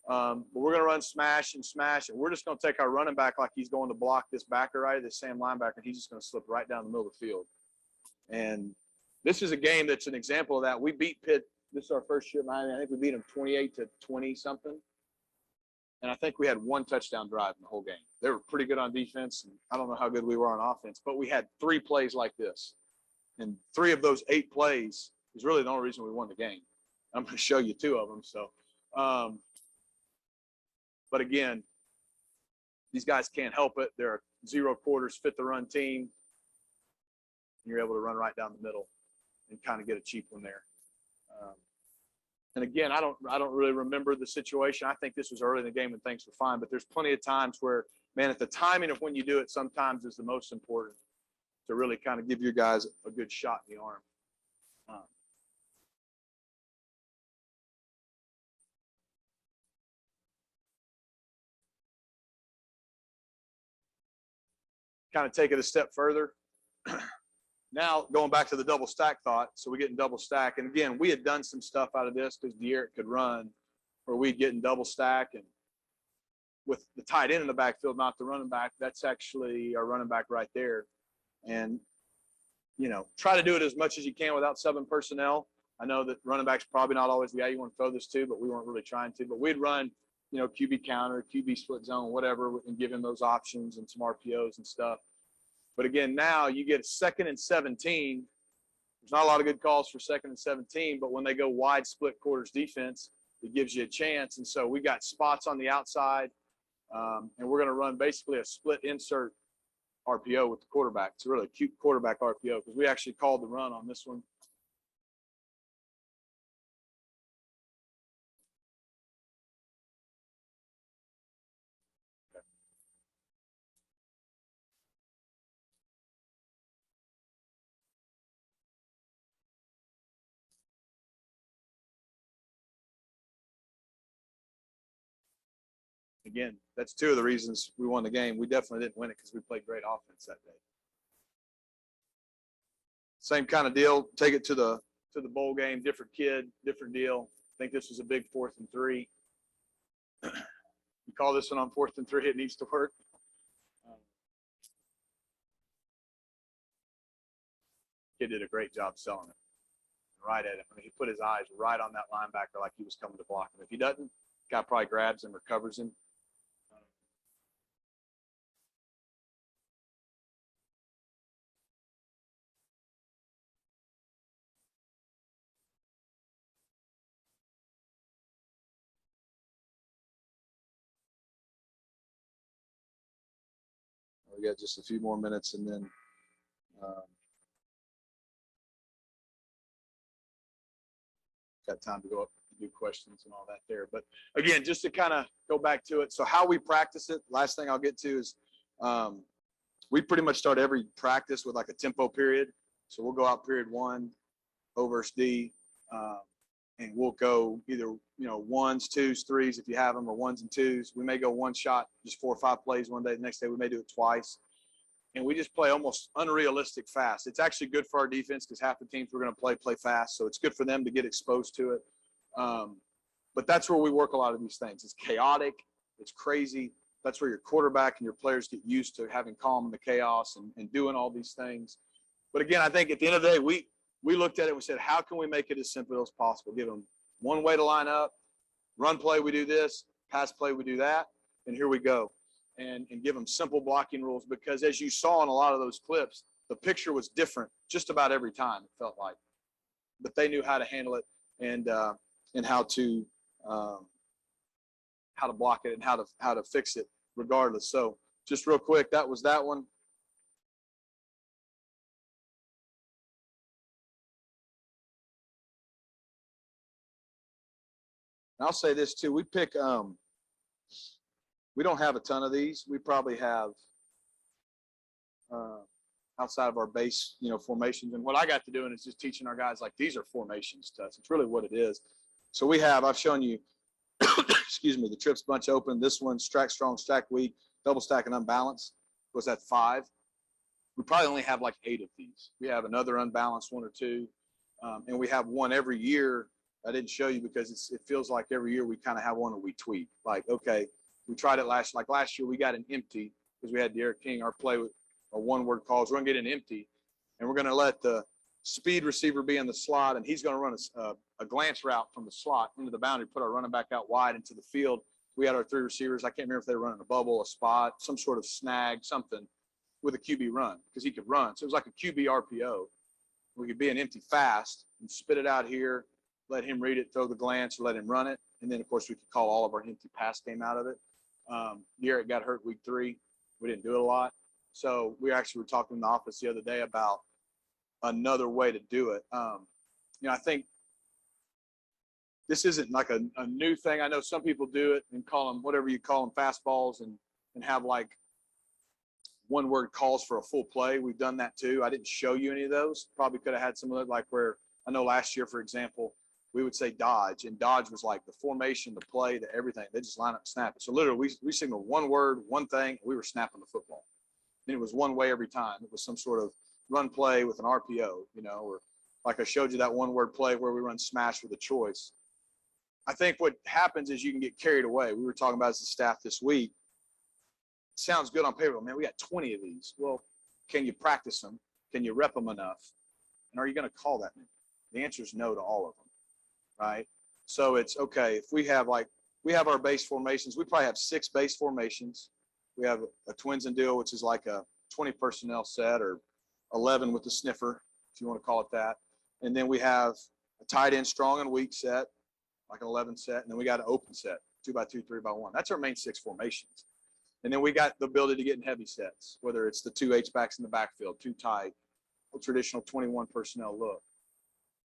But we're going to run smash, and we're just going to take our running back like he's going to block this backer right, this Sam linebacker, and he's just going to slip right down the middle of the field. And this is a game that's an example of that. We beat Pitt. This is our first year. I think we beat them 28-20 something. And I think we had one touchdown drive in the whole game. They were pretty good on defense, and I don't know how good we were on offense, but we had 3 plays like this. And 3 of those 8 plays is really the only reason we won the game. I'm going to show you 2 of them. So, but again, these guys can't help it. They're 0 quarters, fit the run team. And you're able to run right down the middle and kind of get a cheap one there. And again, I don't really remember the situation. I think this was early in the game and things were fine, but there's plenty of times where, man, at the timing of when you do it sometimes is the most important to really kind of give your guys a good shot in the arm. Kind of take it a step further. Now, going back to the double stack thought, so we get in double stack. And again, we had done some stuff out of this because De'Eric could run, where we'd get in double stack. And with the tight end in the backfield, not the running back, that's actually our running back right there. And, you know, try to do it as much as you can without subbing personnel. I know that running back's probably not always the guy you want to throw this to, but we weren't really trying to. But we'd run, you know, QB counter, QB split zone, whatever, and give him those options and some RPOs and stuff. But again, now you get 2nd and 17. There's not a lot of good calls for 2nd and 17, but when they go wide split quarters defense, it gives you a chance. And so we got spots on the outside, and we're going to run basically a split insert RPO with the quarterback. It's a really cute quarterback RPO because we actually called the run on this one. Again, that's 2 of the reasons we won the game. We definitely didn't win it because we played great offense that day. Same kind of deal. Take it to the bowl game. Different kid, different deal. I think this was a big 4th and 3. You call this one on 4th and 3. It needs to work. Kid did a great job selling it. Right at him. I mean, he put his eyes right on that linebacker like he was coming to block him. If he doesn't, guy probably grabs him or covers him. We got just a few more minutes, and then got time to go up and do questions and all that there. But again, just to kind of go back to it. So how we practice it, last thing I'll get to is we pretty much start every practice with like a tempo period. So we'll go out period 1, O versus D, and we'll go either, you know, 1s, 2s, 3s if you have them, or 1s and 2s. We may go one shot, just 4 or 5 plays one day. The next day we may do it twice. And we just play almost unrealistic fast. It's actually good for our defense because half the teams we're going to play fast. So it's good for them to get exposed to it. But that's where we work a lot of these things. It's chaotic. It's crazy. That's where your quarterback and your players get used to having calm in the chaos and doing all these things. But again, I think at the end of the day, we looked at it and we said, how can we make it as simple as possible? Give them one way to line up. Run play, we do this. Pass play, we do that. And here we go. And give them simple blocking rules, because as you saw in a lot of those clips, the picture was different just about every time, it felt like. But they knew how to handle it. And and how to block it and how to fix it regardless. So just real quick, that was that one. And I'll say this too. We don't have a ton of these. We probably have outside of our base, formations. And what I got to doing is just teaching our guys, like, these are formations to us. It's really what it is. So I've shown you, excuse me, the trips bunch open. This one, stack strong, stack weak, double stack and unbalanced. Was that 5? We probably only have like 8 of these. We have another unbalanced 1 or 2. And we have one every year. I didn't show you because it feels like every year we kind of have one that we tweak. Like, okay, we tried it last year, we got an empty because we had Derek King, our play with our one-word calls. We're going to get an empty, and we're going to let the speed receiver be in the slot, and he's going to run a glance route from the slot into the boundary, put our running back out wide into the field. We had our 3 receivers. I can't remember if they were running a bubble, a spot, some sort of snag, something with a QB run because he could run. So it was like a QB RPO. We could be an empty fast and spit it out here, let him read it, throw the glance, or let him run it. And then, of course, we could call all of our empty pass game out of it. Derek got hurt week 3. We didn't do it a lot. So we actually were talking in the office the other day about another way to do it. I think this isn't like a new thing. I know some people do it and call them whatever you call them, fastballs, and have like one-word calls for a full play. We've done that too. I didn't show you any of those. Probably could have had some of it, like where I know last year, for example, we would say dodge, and dodge was like the formation, the play, the everything. They just line up and snap it. So literally we signaled one word, one thing, and we were snapping the football. And it was one way every time. It was some sort of run play with an RPO, or like I showed you that one-word play where we run smash with a choice. I think what happens is you can get carried away. We were talking about as a staff this week. It sounds good on paper. Man, we got 20 of these. Well, can you practice them? Can you rep them enough? And are you going to call that many? The answer is no to all of them, right? So it's okay. If we have our base formations, we probably have 6 base formations. We have a twins and deal, which is like a 20 personnel set, or 11 with the sniffer, if you want to call it that. And then we have a tight end strong and weak set, like an 11 set. And then we got an open set, 2x2, 3x1. That's our main 6 formations. And then we got the ability to get in heavy sets, whether it's the 2 H-backs in the backfield, 2 tight, a traditional 21 personnel look.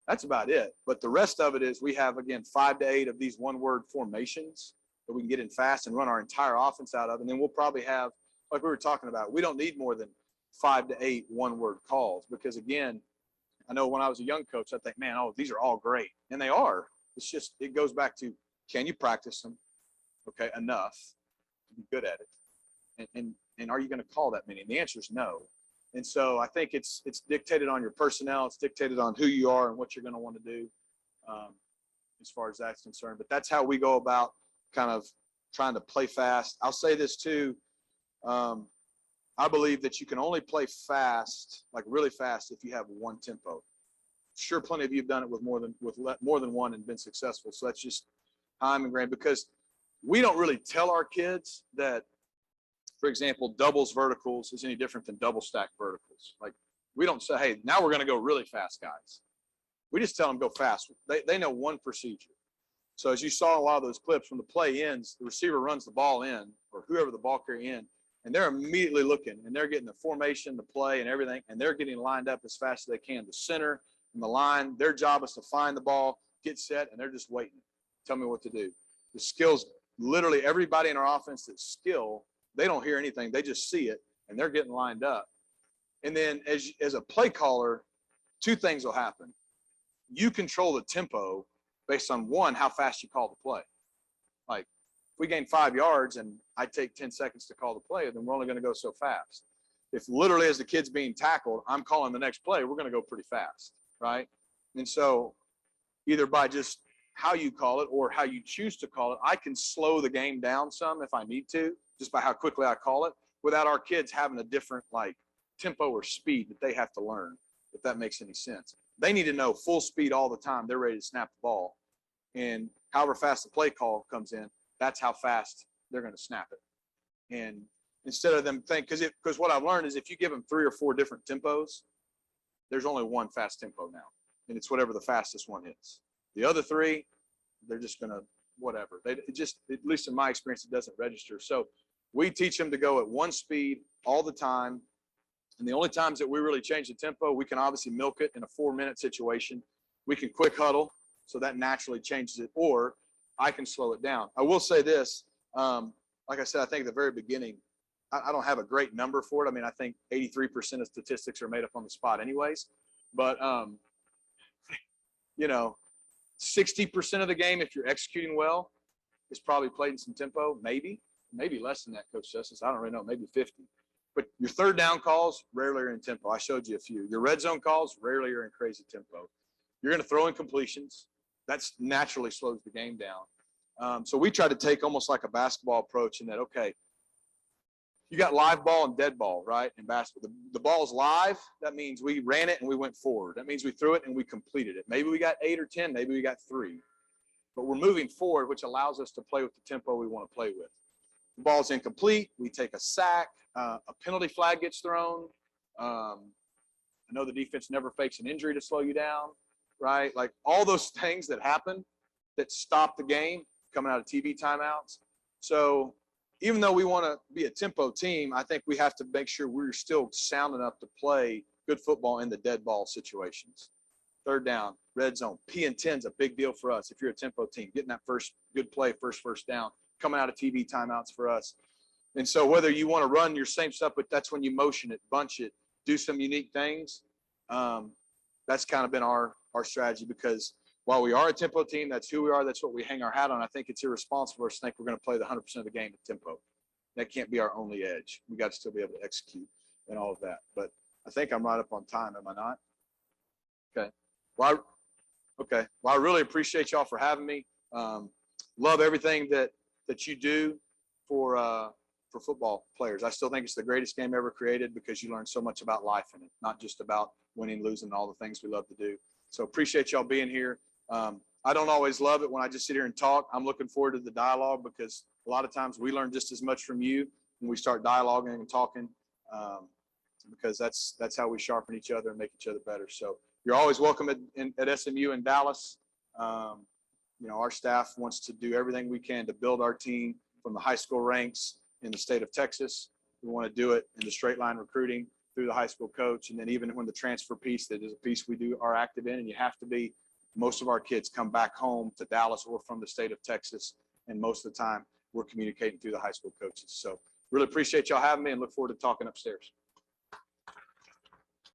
That's about it. But the rest of it is we have, again, 5 to 8 of these one-word formations that we can get in fast and run our entire offense out of. And then we'll probably have, like we were talking about, we don't need more than 5 to 8 one-word calls because, again, I know when I was a young coach, I think, man, these are all great. And they are. It's just, it goes back to, can you practice them, okay, enough to be good at it? And are you going to call that many? And the answer is no. And so I think it's dictated on your personnel. It's dictated on who you are and what you're going to want to do as far as that's concerned. But that's how we go about kind of trying to play fast. I'll say this too. I believe that you can only play fast, like really fast, if you have one tempo. Sure, plenty of you have done it with more than one and been successful. So that's just how I'm ingrained, because we don't really tell our kids that, for example, doubles verticals is any different than double stack verticals. Like, we don't say, hey, now we're going to go really fast, guys. We just tell them go fast. They know one procedure. So as you saw in a lot of those clips, when the play ends, the receiver runs the ball in, or whoever the ball carrier in, and they're immediately looking, and they're getting the formation, the play, and everything, and they're getting lined up as fast as they can. The center and the line, their job is to find the ball, get set, and they're just waiting. Tell me what to do. The skills, literally everybody in our offense that's skill, they don't hear anything. They just see it, and they're getting lined up. And then as a play caller, 2 things will happen. You control the tempo based on, one, how fast you call the play. Like, if we gain 5 yards and I take 10 seconds to call the play, then we're only going to go so fast. If literally as the kid's being tackled, I'm calling the next play, we're going to go pretty fast, right? And so either by just how you call it or how you choose to call it, I can slow the game down some if I need to, just by how quickly I call it, without our kids having a different like tempo or speed that they have to learn, if that makes any sense. They need to know full speed all the time. They're ready to snap the ball. And however fast the play call comes in, that's how fast they're going to snap it. And instead of them because what I've learned is if you give them 3 or 4 different tempos, there's only one fast tempo now. And it's whatever the fastest one is. The other 3, they're just going to whatever. It just, at least in my experience, it doesn't register. So we teach them to go at one speed all the time. And the only times that we really change the tempo, we can obviously milk it in a 4-minute situation. We can quick huddle, so that naturally changes it, or I can slow it down. I will say this, like I said, I think at the very beginning, I don't have a great number for it. I mean, I think 83% of statistics are made up on the spot anyways, but, 60% of the game, if you're executing well, is probably played in some tempo, maybe less than that, Coach Justice. I don't really know, maybe 50. But your third down calls rarely are in tempo. I showed you a few. Your red zone calls rarely are in crazy tempo. You're going to throw in completions. That's naturally slows the game down. So we try to take almost like a basketball approach in that, okay, you got live ball and dead ball, right? In basketball, the ball's live. That means we ran it and we went forward. That means we threw it and we completed it. Maybe we got 8 or 10, maybe we got 3. But we're moving forward, which allows us to play with the tempo we want to play with. The ball's incomplete. We take a sack. A penalty flag gets thrown. I know the defense never fakes an injury to slow you down, right? Like all those things that happen that stop the game coming out of TV timeouts. So even though we want to be a tempo team, I think we have to make sure we're still sound enough to play good football in the dead ball situations. Third down, red zone, P and 10 is a big deal for us. If you're a tempo team, getting that first good play, first down, coming out of TV timeouts for us. And so whether you want to run your same stuff, but that's when you motion it, bunch it, do some unique things. That's kind of been our strategy, because while we are a tempo team, that's who we are. That's what we hang our hat on. I think it's irresponsible to think we're going to play the 100% of the game at tempo. That can't be our only edge. We got to still be able to execute and all of that. But I think I'm right up on time. Am I not? Okay. Well, I really appreciate y'all for having me. Love everything that you do for football players. I still think it's the greatest game ever created, because you learn so much about life in it, not just about winning, losing, and all the things we love to do. So appreciate y'all being here. I don't always love it when I just sit here and talk. I'm looking forward to the dialogue, because a lot of times we learn just as much from you when we start dialoguing and talking, because that's how we sharpen each other and make each other better. So you're always welcome at SMU in Dallas. Our staff wants to do everything we can to build our team from the high school ranks in the state of Texas. We want to do it in the straight line recruiting through the high school coach. And then even when the transfer piece, that is a piece we are active in, and you have to be. Most of our kids come back home to Dallas or from the state of Texas. And most of the time we're communicating through the high school coaches. So really appreciate y'all having me, and look forward to talking upstairs.